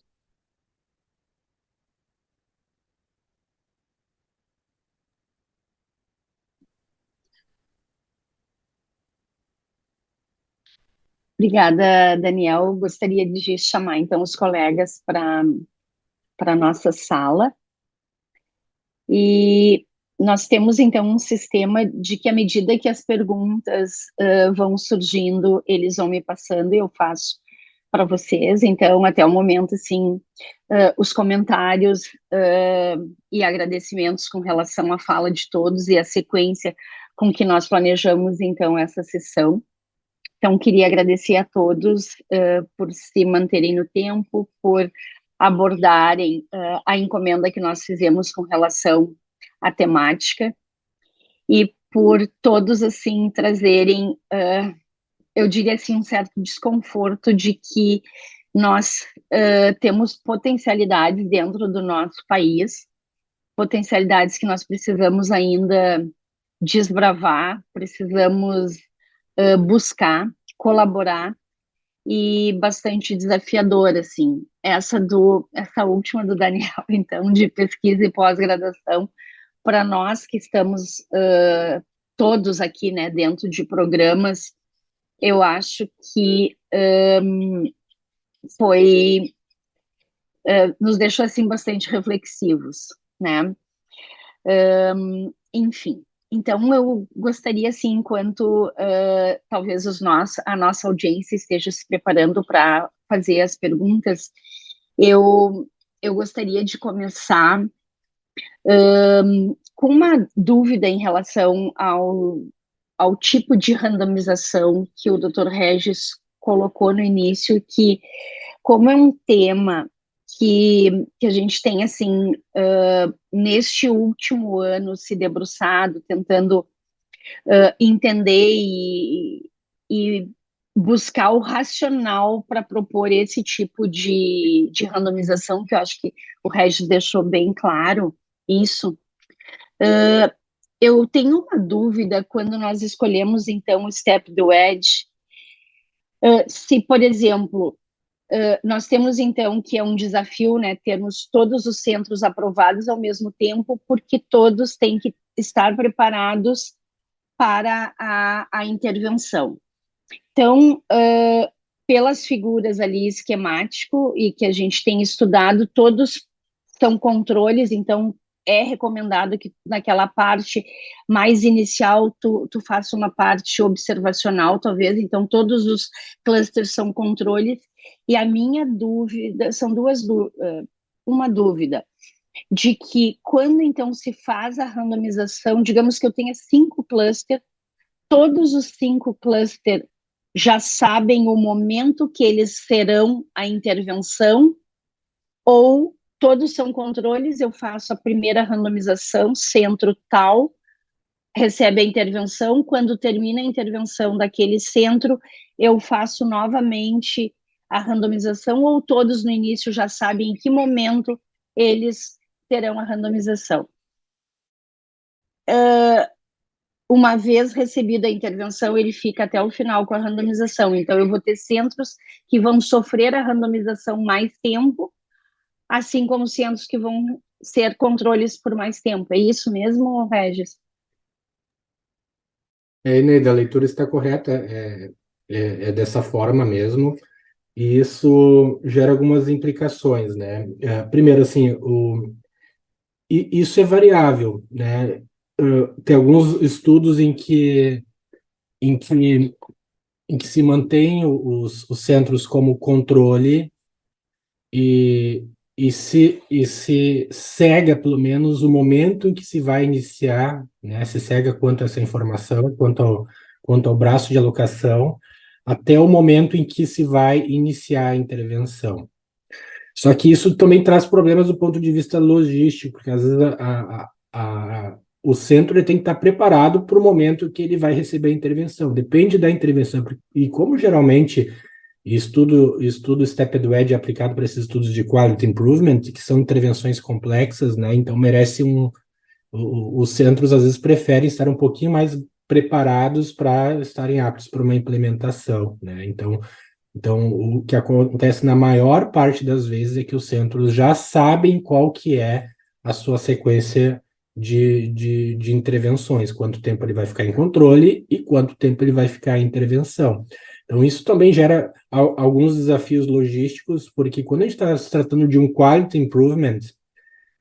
Obrigada, Daniel. Gostaria de chamar, então, os colegas para a nossa sala. E nós temos, então, um sistema de que, à medida que as perguntas vão surgindo, eles vão me passando e eu faço para vocês. Então, até o momento, assim, os comentários e agradecimentos com relação à fala de todos e a sequência com que nós planejamos, então, essa sessão. Então, queria agradecer a todos por se manterem no tempo, por abordarem a encomenda que nós fizemos com relação à temática e por todos, assim, trazerem, eu diria assim, um certo desconforto de que nós temos potencialidades dentro do nosso país, potencialidades que nós precisamos ainda desbravar, precisamos buscar, colaborar, e bastante desafiadora, assim. Essa última do Daniel, então, de pesquisa e pós-graduação, para nós que estamos todos aqui, né, dentro de programas, eu acho que nos deixou, assim, bastante reflexivos, né? Enfim, então eu gostaria, assim, enquanto talvez a nossa audiência esteja se preparando para fazer as perguntas, eu gostaria de começar com uma dúvida em relação ao tipo de randomização que o Dr. Regis colocou no início, que como é um tema que a gente tem, assim, neste último ano se debruçado, tentando entender e buscar o racional para propor esse tipo de randomização, que eu acho que o Regis deixou bem claro isso. Eu tenho uma dúvida quando nós escolhemos, então, o Step do Edge, se, por exemplo, nós temos, então, que é um desafio, né, termos todos os centros aprovados ao mesmo tempo, porque todos têm que estar preparados para a intervenção. Então, pelas figuras ali esquemático e que a gente tem estudado, todos são controles, então é recomendado que naquela parte mais inicial tu faça uma parte observacional, talvez, então todos os clusters são controles, e a minha dúvida, são uma dúvida, de que quando então se faz a randomização, digamos que eu tenha 5 clusters, todos os 5 clusters já sabem o momento que eles serão a intervenção, ou todos são controles, eu faço a primeira randomização, centro tal, recebe a intervenção, quando termina a intervenção daquele centro, eu faço novamente a randomização, ou todos no início já sabem em que momento eles terão a randomização. Uma vez recebida a intervenção, ele fica até o final com a randomização. Então, eu vou ter centros que vão sofrer a randomização mais tempo, assim como centros que vão ser controles por mais tempo. É isso mesmo, Regis? Neida, a leitura está correta, é dessa forma mesmo. E isso gera algumas implicações, né? Primeiro, assim, isso é variável, né? Tem alguns estudos em que, em que se mantém os centros como controle e, e se cega, pelo menos, o momento em que se vai iniciar, né? Se cega quanto a essa informação, quanto ao braço de alocação, até o momento em que se vai iniciar a intervenção. Só que isso também traz problemas do ponto de vista logístico, porque às vezes o centro ele tem que estar preparado para o momento que ele vai receber a intervenção. Depende da intervenção. E como geralmente estudo Stepped Wedge é aplicado para esses estudos de quality improvement, que são intervenções complexas, né? Então merece os centros às vezes preferem estar um pouquinho mais preparados para estarem aptos para uma implementação, né? Então, o que acontece na maior parte das vezes é que os centros já sabem qual que é a sua sequência de intervenções, quanto tempo ele vai ficar em controle e quanto tempo ele vai ficar em intervenção. Então, isso também gera alguns desafios logísticos, porque quando a gente está se tratando de um quality improvement,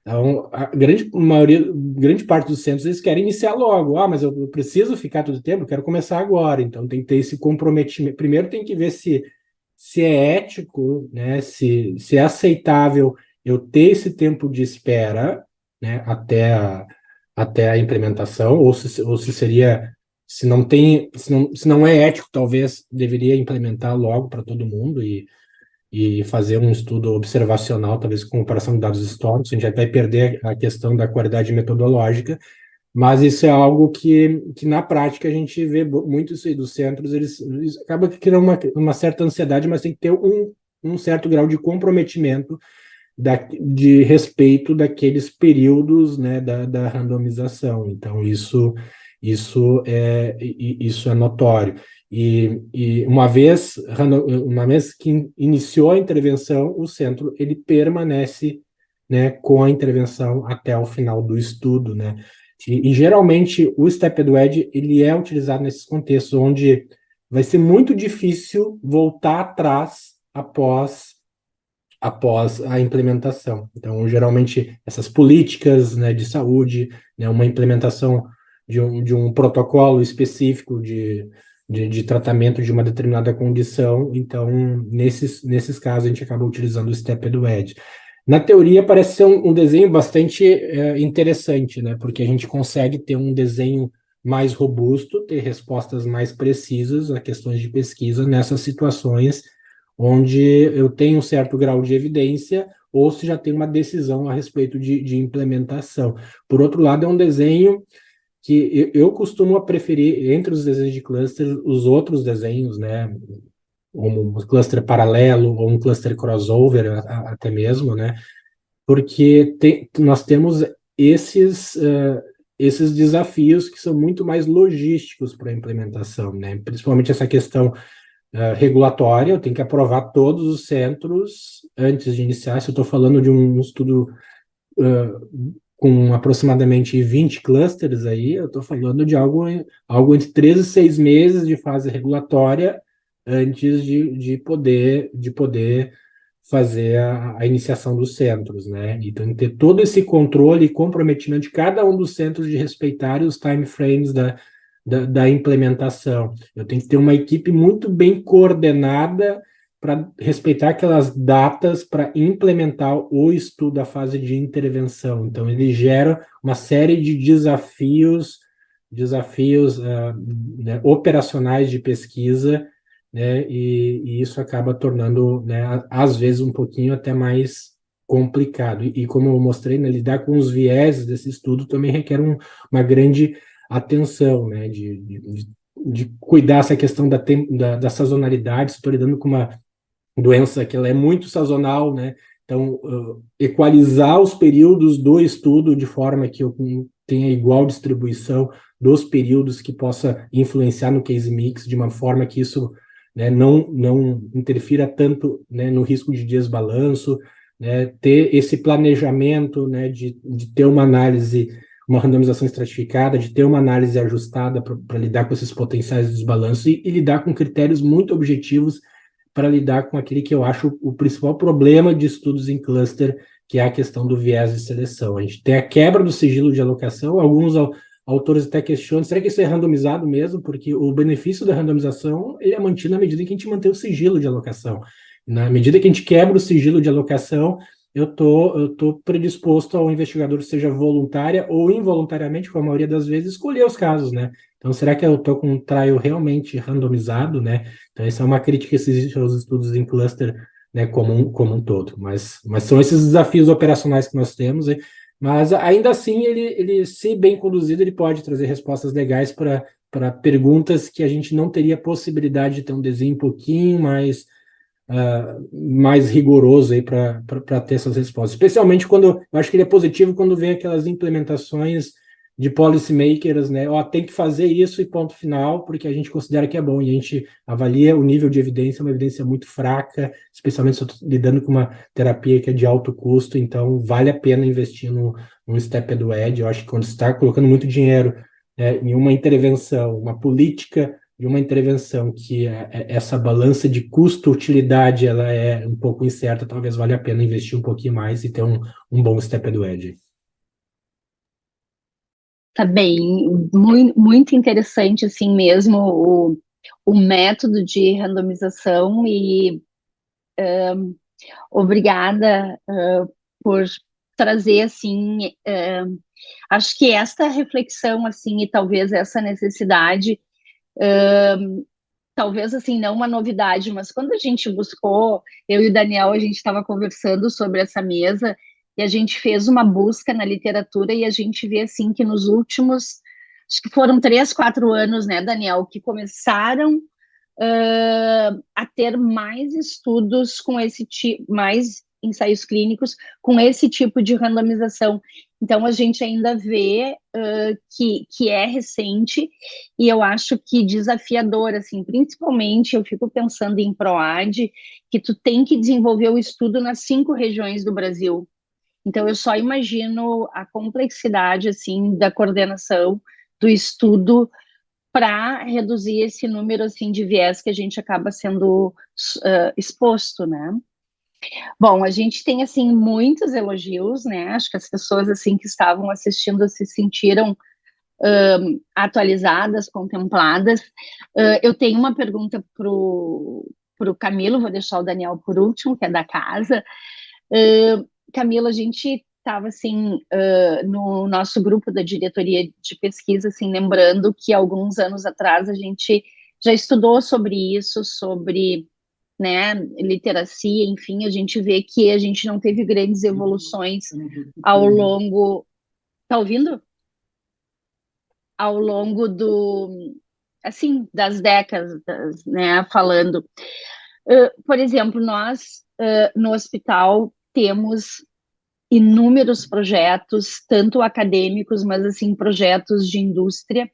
então, a grande parte dos centros, eles querem iniciar logo. Mas eu preciso ficar todo o tempo, eu quero começar agora. Então, tem que ter esse comprometimento. Primeiro, tem que ver se é ético, né? Se é aceitável eu ter esse tempo de espera, né? Até a implementação, ou se seria, se não é ético, talvez deveria implementar logo para todo mundo e fazer um estudo observacional, talvez com comparação de dados históricos. A gente vai perder a questão da qualidade metodológica, mas isso é algo que na prática a gente vê muito isso aí dos centros, eles acaba criando uma certa ansiedade, mas tem que ter um certo grau de comprometimento de respeito daqueles períodos, né, da randomização. Então, isso é notório. E uma vez que iniciou a intervenção, o centro ele permanece, né, com a intervenção até o final do estudo, né? E geralmente o Stepped Wedge ele é utilizado nesses contextos onde vai ser muito difícil voltar atrás após a implementação. Então, geralmente, essas políticas, né, de saúde, né, uma implementação de um protocolo específico de tratamento de uma determinada condição. Então, nesses casos, a gente acaba utilizando o Stepped Wedge. Na teoria, parece ser um desenho bastante interessante, né, porque a gente consegue ter um desenho mais robusto, ter respostas mais precisas a questões de pesquisa nessas situações onde eu tenho um certo grau de evidência ou se já tem uma decisão a respeito de implementação. Por outro lado, é um desenho que eu costumo preferir, entre os desenhos de cluster, os outros desenhos, né? Um cluster paralelo ou um cluster crossover até mesmo, né? Porque nós temos esses desafios que são muito mais logísticos para a implementação, né? Principalmente essa questão regulatória, eu tenho que aprovar todos os centros antes de iniciar. Se eu estou falando de um estudo com aproximadamente 20 clusters aí, eu estou falando de algo entre 3 e 6 meses de fase regulatória antes de poder fazer a iniciação dos centros, né? Então, tem que ter todo esse controle e comprometimento de cada um dos centros de respeitar os timeframes da implementação. Eu tenho que ter uma equipe muito bem coordenada para respeitar aquelas datas para implementar o estudo, a fase de intervenção. Então, ele gera uma série de desafios né, operacionais de pesquisa, né, e isso acaba tornando, né, às vezes, um pouquinho até mais complicado. E como eu mostrei, né, lidar com os vieses desse estudo também requer uma grande atenção, né, de cuidar essa questão da sazonalidade. Se estou lidando com uma doença que ela é muito sazonal, né, então equalizar os períodos do estudo de forma que eu tenha igual distribuição dos períodos que possa influenciar no case mix, de uma forma que isso, né, não interfira tanto, né, no risco de desbalanço, né, ter esse planejamento, né, de ter uma análise, uma randomização estratificada, de ter uma análise ajustada para lidar com esses potenciais desbalanços e lidar com critérios muito objetivos para lidar com aquele que eu acho o principal problema de estudos em cluster, que é a questão do viés de seleção. A gente tem a quebra do sigilo de alocação, alguns autores até questionam, será que isso é randomizado mesmo? Porque o benefício da randomização ele é mantido na medida em que a gente mantém o sigilo de alocação. Na medida que a gente quebra o sigilo de alocação, eu tô predisposto ao investigador, seja voluntária ou involuntariamente, com a maioria das vezes, escolher os casos, né? Então, será que eu estou com um trial realmente randomizado, né? Então, essa é uma crítica que existe aos estudos em cluster, né, como um todo. Mas são esses desafios operacionais que nós temos, mas ainda assim, ele, se bem conduzido, ele pode trazer respostas legais para perguntas que a gente não teria possibilidade de ter um desenho um pouquinho mais rigoroso aí para ter essas respostas. Especialmente quando eu acho que ele é positivo quando vem aquelas implementações de policymakers, né? Ó, tem que fazer isso e ponto final, porque a gente considera que é bom e a gente avalia o nível de evidência, uma evidência muito fraca, especialmente se eu estou lidando com uma terapia que é de alto custo, então vale a pena investir no step do edge. Eu acho que quando você está colocando muito dinheiro, em uma intervenção, uma política de uma intervenção que essa balança de custo-utilidade ela é um pouco incerta, talvez valha a pena investir um pouquinho mais e ter um bom step do edge. Tá bem, muito, muito interessante assim mesmo o método de randomização e obrigada por trazer assim, acho que esta reflexão assim e talvez essa necessidade, talvez assim não uma novidade, mas quando a gente buscou, eu e o Daniel, a gente estava conversando sobre essa mesa e a gente fez uma busca na literatura e a gente vê assim que nos últimos, acho que foram 3, 4 anos, né, Daniel, que começaram a ter mais estudos com esse tipo, mais ensaios clínicos com esse tipo de randomização. Então, a gente ainda vê que é recente e eu acho que desafiador, assim, principalmente eu fico pensando em PROAD, que tu tem que desenvolver o estudo nas 5 regiões do Brasil. Então, eu só imagino a complexidade, assim, da coordenação do estudo para reduzir esse número assim de viés que a gente acaba sendo exposto, né? Bom, a gente tem assim muitos elogios, né? Acho que as pessoas assim que estavam assistindo se sentiram atualizadas, contempladas. Eu tenho uma pergunta pro Camilo, vou deixar o Daniel por último, que é da casa. Camila, a gente estava assim no nosso grupo da diretoria de pesquisa, assim, lembrando que alguns anos atrás a gente já estudou sobre isso, sobre, né, literacia, enfim, a gente vê que a gente não teve grandes evoluções ao longo, tá ouvindo? Ao longo assim, das décadas, né, falando. Por exemplo, nós no hospital temos inúmeros projetos, tanto acadêmicos, mas assim projetos de indústria,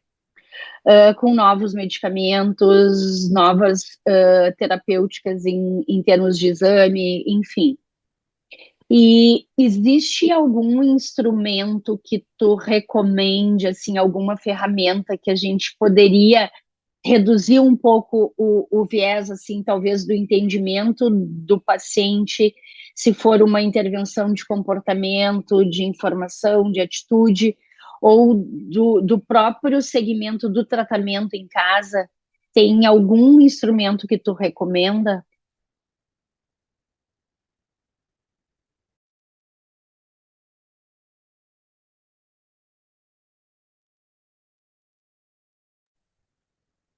com novos medicamentos, novas terapêuticas em termos de exame, enfim. E existe algum instrumento que tu recomende, assim, alguma ferramenta que a gente poderia reduzir um pouco o viés, assim, talvez do entendimento do paciente, se for uma intervenção de comportamento, de informação, de atitude, ou do próprio segmento do tratamento em casa? Tem algum instrumento que tu recomenda?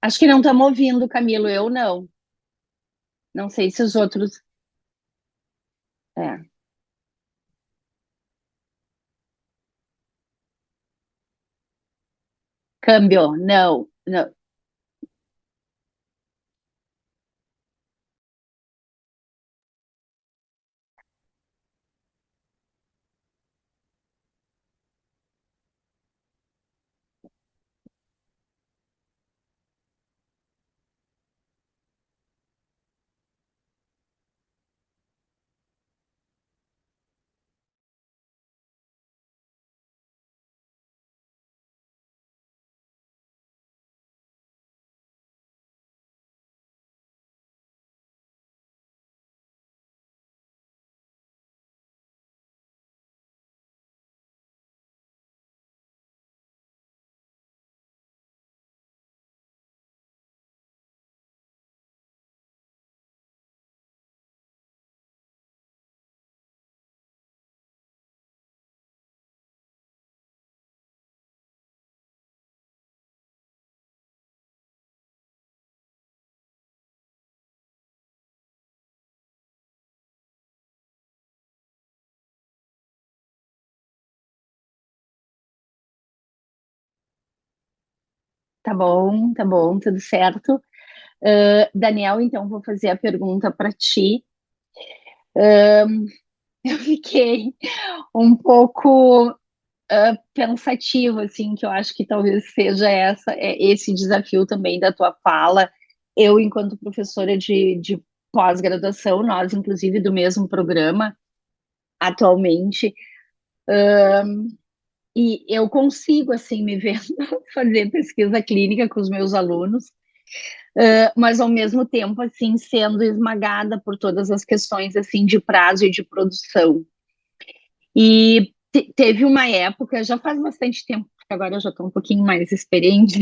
Acho que não estamos ouvindo, Camilo, eu não. Não sei se os outros. É. Câmbio, não, não. Tá bom, tudo certo. Daniel, então vou fazer a pergunta para ti. Eu fiquei um pouco pensativa, assim, que eu acho que talvez seja esse desafio também da tua fala. Eu, enquanto professora de pós-graduação, nós, inclusive, do mesmo programa, atualmente, e eu consigo, assim, me ver fazer pesquisa clínica com os meus alunos, mas ao mesmo tempo, assim, sendo esmagada por todas as questões, assim, de prazo e de produção. E teve uma época, já faz bastante tempo, porque agora eu já estou um pouquinho mais experiente,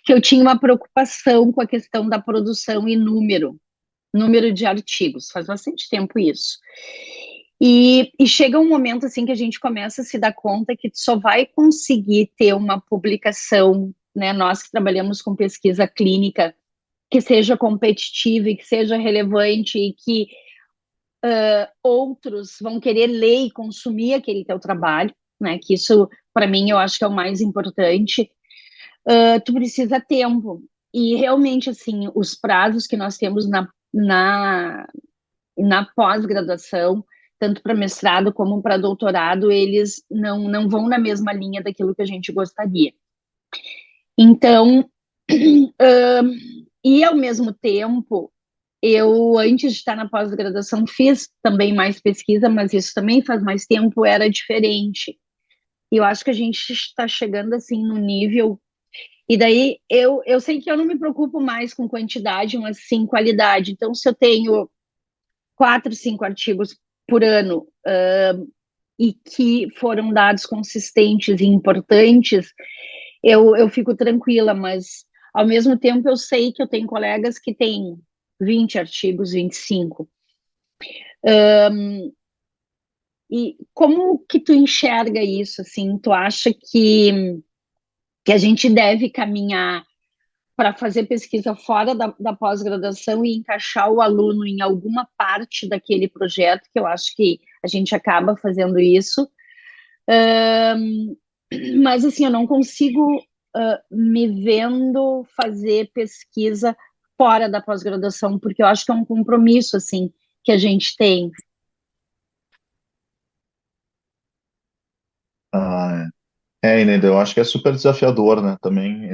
que eu tinha uma preocupação com a questão da produção e número de artigos. Faz bastante tempo isso. E chega um momento assim que a gente começa a se dar conta que tu só vai conseguir ter uma publicação, né? Nós que trabalhamos com pesquisa clínica, que seja competitiva e que seja relevante e que outros vão querer ler e consumir aquele teu trabalho, né? Que isso, para mim, eu acho que é o mais importante. Tu precisa tempo. E realmente, assim, os prazos que nós temos na pós-graduação, tanto para mestrado como para doutorado, eles não vão na mesma linha daquilo que a gente gostaria. Então, e ao mesmo tempo, eu, antes de estar na pós-graduação, fiz também mais pesquisa, mas isso também faz mais tempo, era diferente. E eu acho que a gente está chegando, assim, no nível... E daí, eu sei que eu não me preocupo mais com quantidade, mas sim qualidade. Então, se eu tenho 4, 5 artigos por ano, e que foram dados consistentes e importantes, eu fico tranquila, mas ao mesmo tempo eu sei que eu tenho colegas que têm 20 artigos, 25. E como que tu enxerga isso, assim? Tu acha que a gente deve caminhar para fazer pesquisa fora da pós-graduação e encaixar o aluno em alguma parte daquele projeto, que eu acho que a gente acaba fazendo isso, mas assim, eu não consigo me vendo fazer pesquisa fora da pós-graduação, porque eu acho que é um compromisso assim que a gente tem. Ah, Inês, eu acho que é super desafiador, né? Também,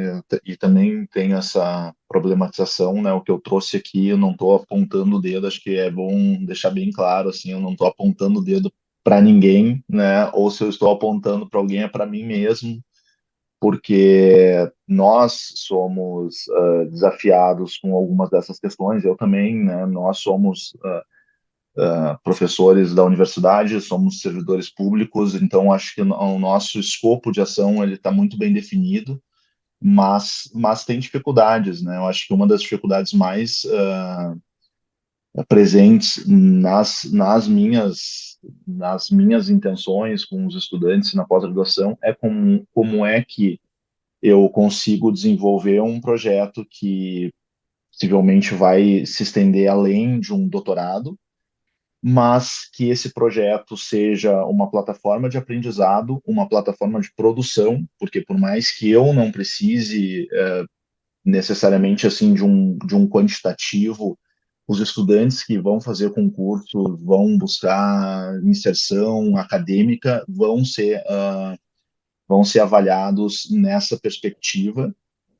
e também tem essa problematização, né? O que eu trouxe aqui, eu não estou apontando o dedo, acho que é bom deixar bem claro, assim, eu não estou apontando o dedo para ninguém, né? Ou se eu estou apontando para alguém, é para mim mesmo, porque nós somos desafiados com algumas dessas questões, eu também, né? Nós somos professores da universidade, somos servidores públicos, então acho que o nosso escopo de ação ele está muito bem definido, mas tem dificuldades, né? Eu acho que uma das dificuldades mais presentes nas minhas intenções com os estudantes na pós-graduação é como é que eu consigo desenvolver um projeto que possivelmente vai se estender além de um doutorado, mas que esse projeto seja uma plataforma de aprendizado, uma plataforma de produção, porque por mais que eu não precise necessariamente assim de um quantitativo, os estudantes que vão fazer concurso, vão buscar inserção acadêmica, vão ser avaliados nessa perspectiva,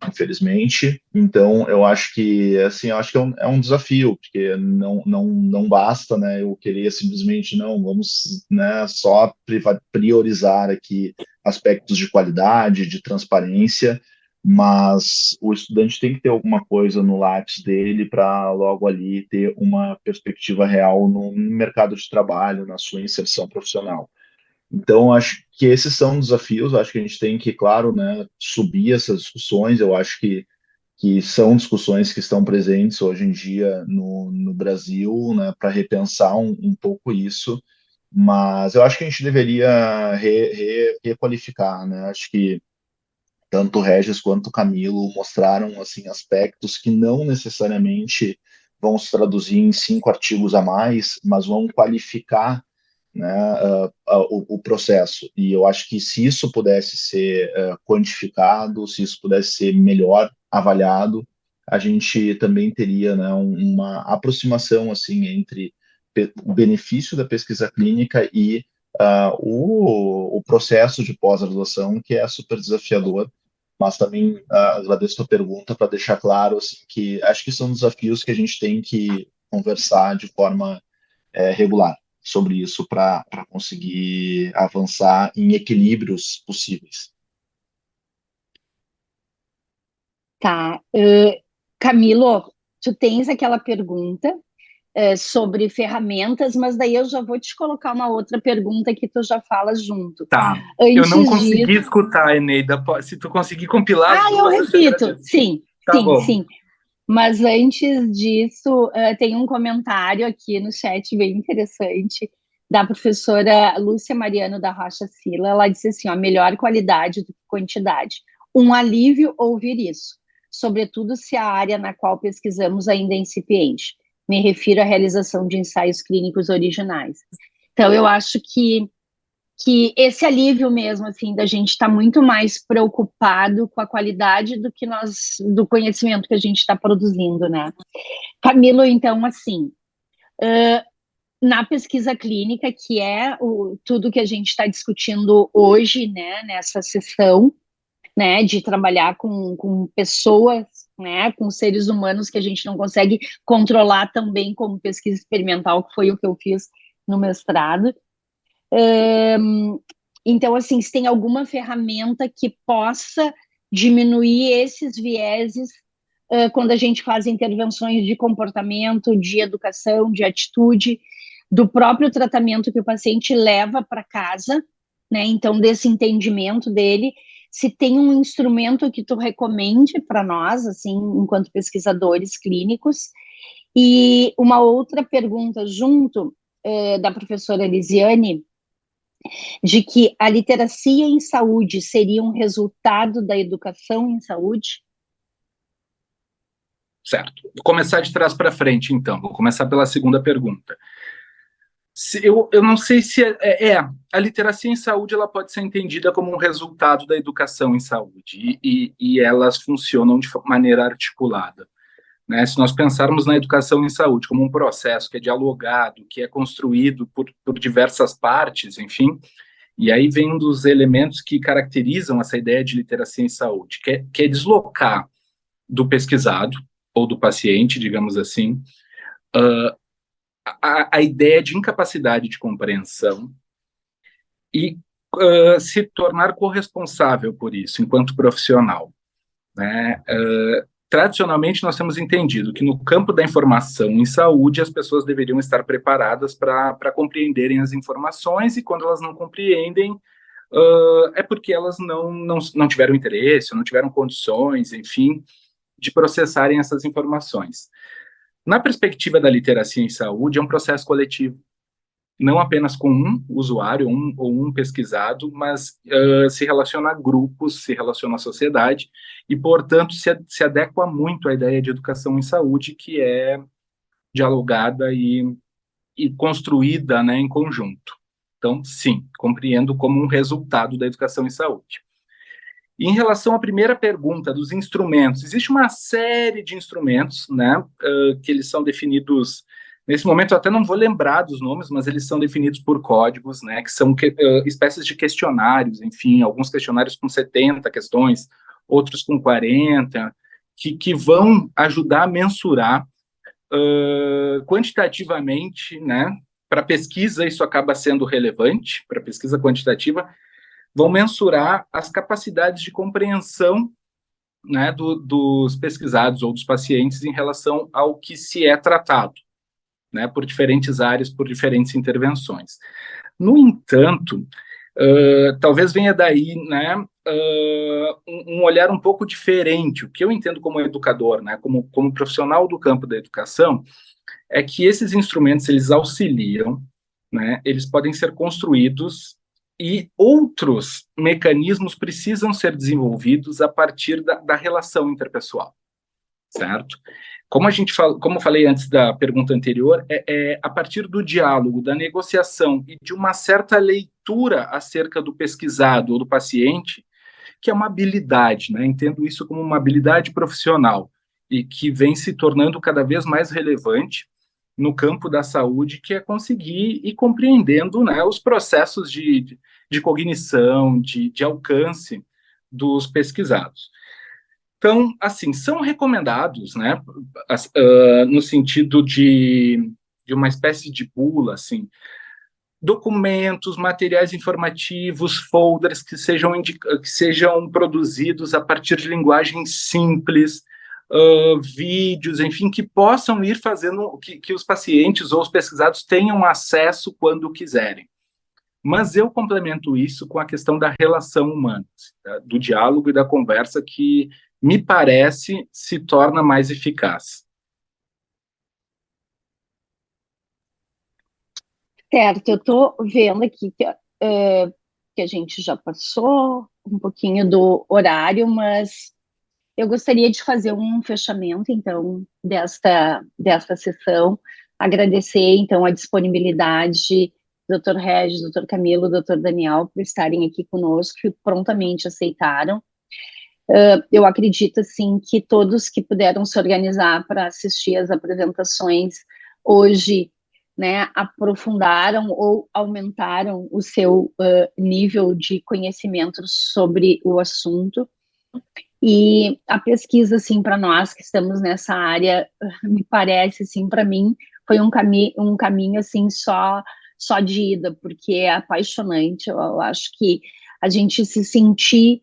infelizmente. Então, eu acho que assim, eu acho que é um desafio, porque não basta, né, eu querer simplesmente não, vamos, né, só priorizar aqui aspectos de qualidade, de transparência, mas o estudante tem que ter alguma coisa no lápis dele para logo ali ter uma perspectiva real no mercado de trabalho, na sua inserção profissional. Então, acho que esses são desafios, acho que a gente tem que, claro, né, subir essas discussões, eu acho que são discussões que estão presentes hoje em dia no Brasil, né, para repensar um pouco isso, mas eu acho que a gente deveria requalificar, né, acho que tanto o Regis quanto o Camilo mostraram, assim, aspectos que não necessariamente vão se traduzir em 5 artigos a mais, mas vão qualificar né, o processo. E eu acho que se isso pudesse ser quantificado, se isso pudesse ser melhor avaliado, a gente também teria, né, uma aproximação assim entre o benefício da pesquisa clínica e o processo de pós-graduação, que é super desafiador. Mas também agradeço a tua pergunta para deixar claro assim, que acho que são desafios que a gente tem que conversar de forma regular sobre isso para conseguir avançar em equilíbrios possíveis. Tá. Camilo, tu tens aquela pergunta sobre ferramentas, mas daí eu já vou te colocar uma outra pergunta que tu já falas junto. Tá. Eu não Antes consegui disso... escutar, Eneida. Se tu conseguir compilar as eu duas, eu te repito. agradeço. Sim, Tá sim, bom. sim. Mas antes disso, tem um comentário aqui no chat bem interessante da professora Lúcia Mariano da Rocha Sila. Ela disse assim, ó, melhor qualidade do que quantidade. Um alívio ouvir isso, sobretudo se a área na qual pesquisamos ainda é incipiente. Me refiro à realização de ensaios clínicos originais. Então, eu acho que esse alívio mesmo, assim, da gente estar muito mais preocupado com a qualidade do conhecimento que a gente está produzindo, né? Camilo, então, assim, na pesquisa clínica, que é tudo que a gente está discutindo hoje, né, nessa sessão, né, de trabalhar com pessoas, né, com seres humanos que a gente não consegue controlar tão bem como pesquisa experimental, que foi o que eu fiz no mestrado. Então, assim, se tem alguma ferramenta que possa diminuir esses vieses quando a gente faz intervenções de comportamento, de educação, de atitude, do próprio tratamento que o paciente leva para casa, né? Então, desse entendimento dele, se tem um instrumento que tu recomende para nós, assim, enquanto pesquisadores clínicos. E uma outra pergunta junto da professora Elisiane, de que a literacia em saúde seria um resultado da educação em saúde? Certo. Vou começar de trás para frente, então. Vou começar pela segunda pergunta. Eu não sei se a literacia em saúde ela pode ser entendida como um resultado da educação em saúde e elas funcionam de maneira articulada. Né? Se nós pensarmos na educação em saúde como um processo que é dialogado, que é construído por diversas partes, enfim, e aí vem um dos elementos que caracterizam essa ideia de literacia em saúde, que é deslocar do pesquisado, ou do paciente, digamos assim, a ideia de incapacidade de compreensão e se tornar corresponsável por isso, enquanto profissional. Né? Tradicionalmente, nós temos entendido que no campo da informação em saúde, as pessoas deveriam estar preparadas para compreenderem as informações, e quando elas não compreendem, é porque elas não tiveram interesse, não tiveram condições, enfim, de processarem essas informações. Na perspectiva da literacia em saúde, é um processo coletivo, não apenas com um usuário ou um pesquisado, mas se relaciona a grupos, se relaciona à sociedade, e, portanto, se adequa muito à ideia de educação em saúde, que é dialogada e construída, né, em conjunto. Então, sim, compreendo como um resultado da educação em saúde. Em relação à primeira pergunta dos instrumentos, existe uma série de instrumentos, né, que eles são definidos, nesse momento eu até não vou lembrar dos nomes, mas eles são definidos por códigos, né, que são espécies de questionários, enfim, alguns questionários com 70 questões, outros com 40, que vão ajudar a mensurar quantitativamente, né, para pesquisa isso acaba sendo relevante, para pesquisa quantitativa, vão mensurar as capacidades de compreensão, né, dos pesquisados ou dos pacientes em relação ao que se é tratado, né, por diferentes áreas, por diferentes intervenções. No entanto, talvez venha daí, né, um olhar um pouco diferente. O que eu entendo como educador, né, como profissional do campo da educação, é que esses instrumentos, eles auxiliam, né, eles podem ser construídos e outros mecanismos precisam ser desenvolvidos a partir da relação interpessoal. certo? Como eu falei antes da pergunta anterior, é a partir do diálogo, da negociação e de uma certa leitura acerca do pesquisado ou do paciente, que é uma habilidade, né? Entendo isso como uma habilidade profissional e que vem se tornando cada vez mais relevante no campo da saúde, que é conseguir ir compreendendo, né, os processos de cognição, de alcance dos pesquisados. Então, assim, são recomendados, né, no sentido de uma espécie de bula, assim, documentos, materiais informativos, folders que sejam produzidos a partir de linguagem simples, vídeos, enfim, que possam ir fazendo que os pacientes ou os pesquisados tenham acesso quando quiserem. Mas eu complemento isso com a questão da relação humana, do diálogo e da conversa, que me parece se torna mais eficaz. Certo, eu estou vendo aqui que a gente já passou um pouquinho do horário, mas eu gostaria de fazer um fechamento, então, desta sessão, agradecer, então, a disponibilidade do Dr. Regis, Dr. Camilo, Dr. Daniel, por estarem aqui conosco, que prontamente aceitaram. Eu acredito, assim, que todos que puderam se organizar para assistir às apresentações hoje, né, aprofundaram ou aumentaram o seu nível de conhecimento sobre o assunto. E a pesquisa, assim, para nós que estamos nessa área, me parece, assim, para mim, foi um caminho, assim, só de ida, porque é apaixonante. Eu acho que a gente se sentir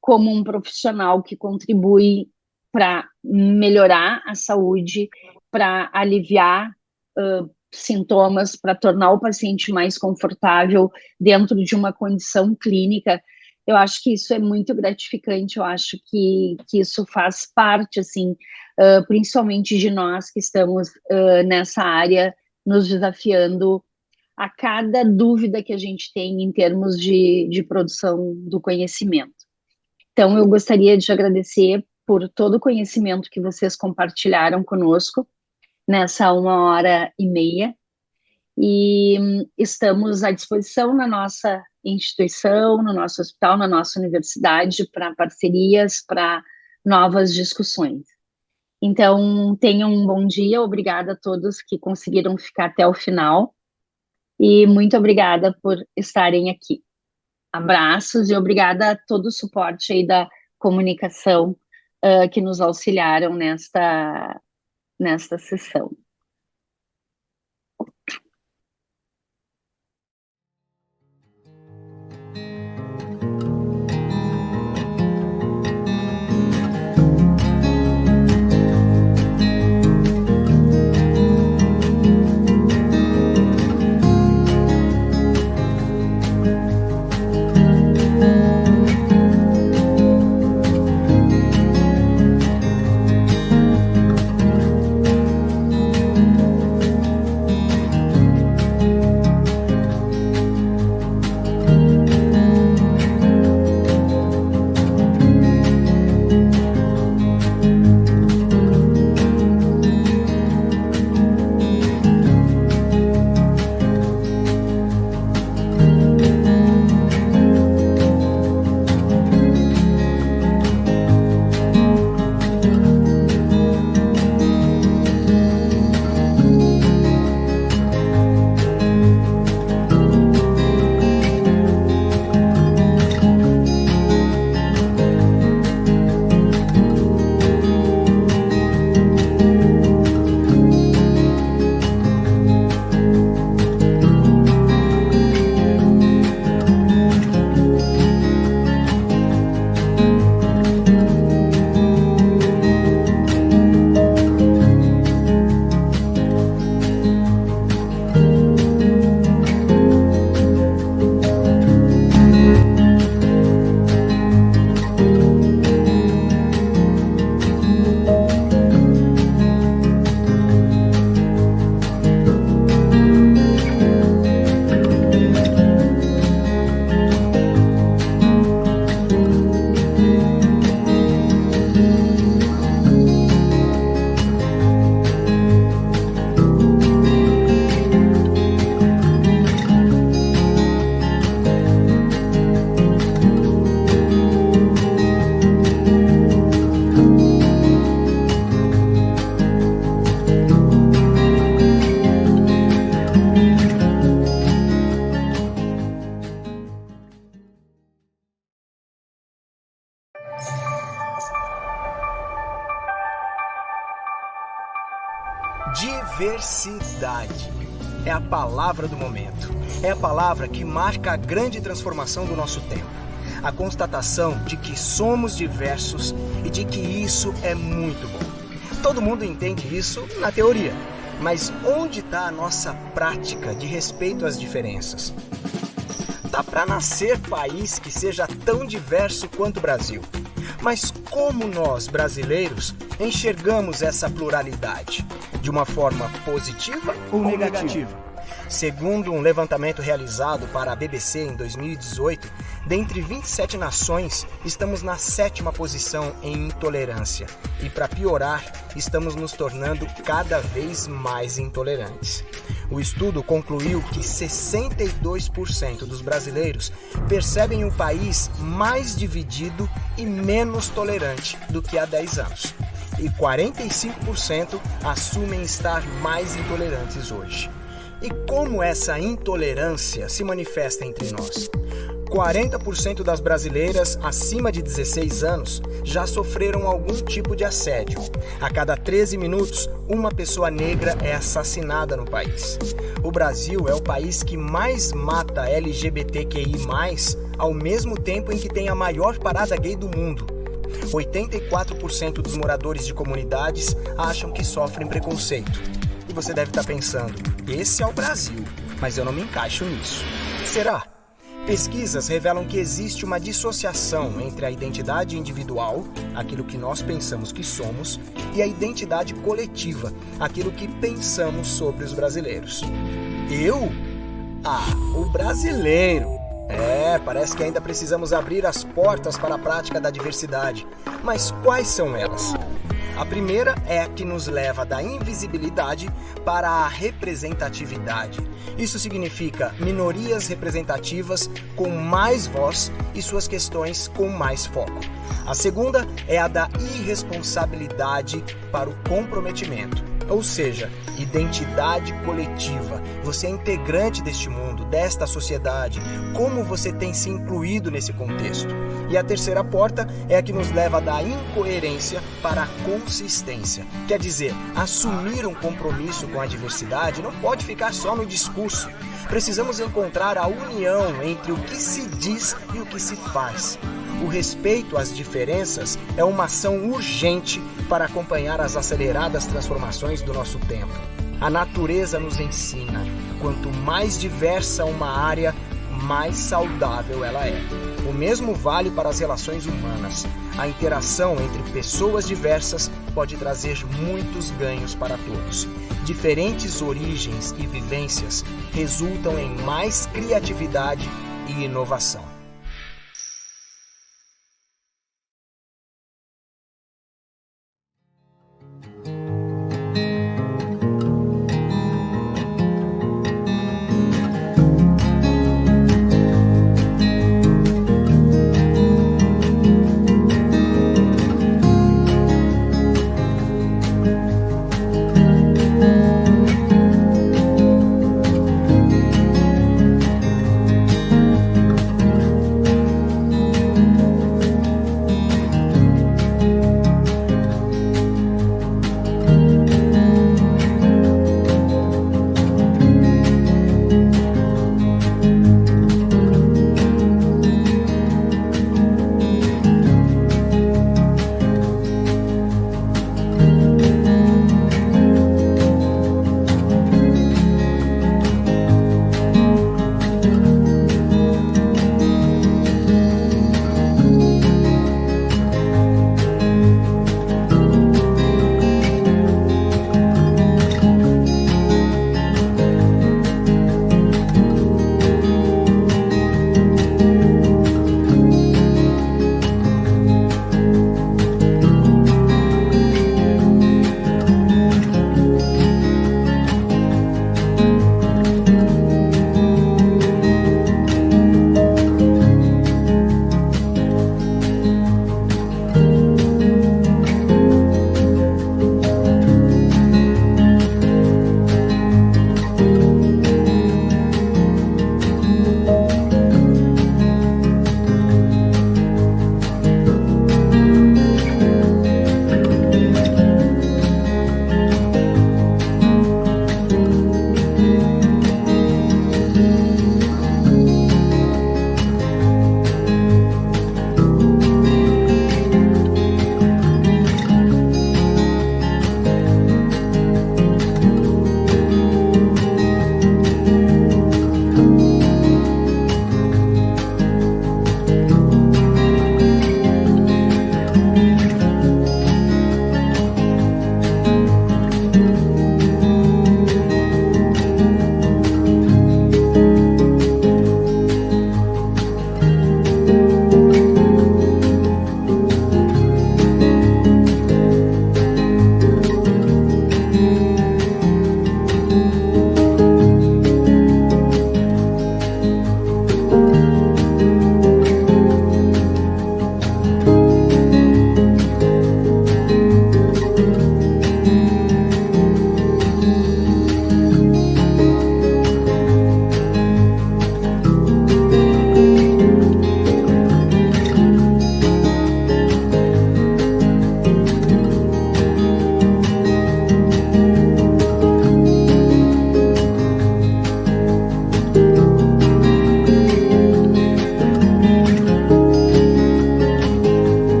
como um profissional que contribui para melhorar a saúde, para aliviar sintomas, para tornar o paciente mais confortável dentro de uma condição clínica. Eu acho que isso é muito gratificante, eu acho que isso faz parte, assim, principalmente de nós que estamos nessa área, nos desafiando a cada dúvida que a gente tem em termos de produção do conhecimento. Então, eu gostaria de agradecer por todo o conhecimento que vocês compartilharam conosco nessa 1h30, e estamos à disposição na nossa instituição, no nosso hospital, na nossa universidade, para parcerias, para novas discussões. Então, tenham um bom dia, obrigada a todos que conseguiram ficar até o final, e muito obrigada por estarem aqui. Abraços e obrigada a todo o suporte aí da comunicação que nos auxiliaram nesta sessão. Diversidade é a palavra do momento. É a palavra que marca a grande transformação do nosso tempo. A constatação de que somos diversos e de que isso é muito bom. Todo mundo entende isso na teoria, mas onde está a nossa prática de respeito às diferenças? Tá para nascer país que seja tão diverso quanto o Brasil. Mas como nós, brasileiros, enxergamos essa pluralidade? De uma forma positiva ou negativa? Segundo um levantamento realizado para a BBC em 2018, dentre 27 nações, estamos na 7ª posição em intolerância. E para piorar, estamos nos tornando cada vez mais intolerantes. O estudo concluiu que 62% dos brasileiros percebem o país mais dividido e menos tolerante do que há 10 anos. E 45% assumem estar mais intolerantes hoje. E como essa intolerância se manifesta entre nós? 40% das brasileiras acima de 16 anos já sofreram algum tipo de assédio. A cada 13 minutos, uma pessoa negra é assassinada no país. O Brasil é o país que mais mata LGBTQI+, ao mesmo tempo em que tem a maior parada gay do mundo. 84% dos moradores de comunidades acham que sofrem preconceito. E você deve estar pensando, esse é o Brasil, mas eu não me encaixo nisso. Será? Pesquisas revelam que existe uma dissociação entre a identidade individual, aquilo que nós pensamos que somos, e a identidade coletiva, aquilo que pensamos sobre os brasileiros. Eu? O brasileiro. Parece que ainda precisamos abrir as portas para a prática da diversidade. Mas quais são elas? A primeira é a que nos leva da invisibilidade para a representatividade. Isso significa minorias representativas com mais voz e suas questões com mais foco. A segunda é a da irresponsabilidade para o comprometimento, ou seja, identidade coletiva. Você é integrante deste mundo, desta sociedade. Como você tem se incluído nesse contexto? E a terceira porta é a que nos leva da incoerência para a consistência. Quer dizer, assumir um compromisso com a diversidade não pode ficar só no discurso. Precisamos encontrar a união entre o que se diz e o que se faz. O respeito às diferenças é uma ação urgente para acompanhar as aceleradas transformações do nosso tempo. A natureza nos ensina, quanto mais diversa uma área, mais saudável ela é. O mesmo vale para as relações humanas. A interação entre pessoas diversas pode trazer muitos ganhos para todos. Diferentes origens e vivências resultam em mais criatividade e inovação.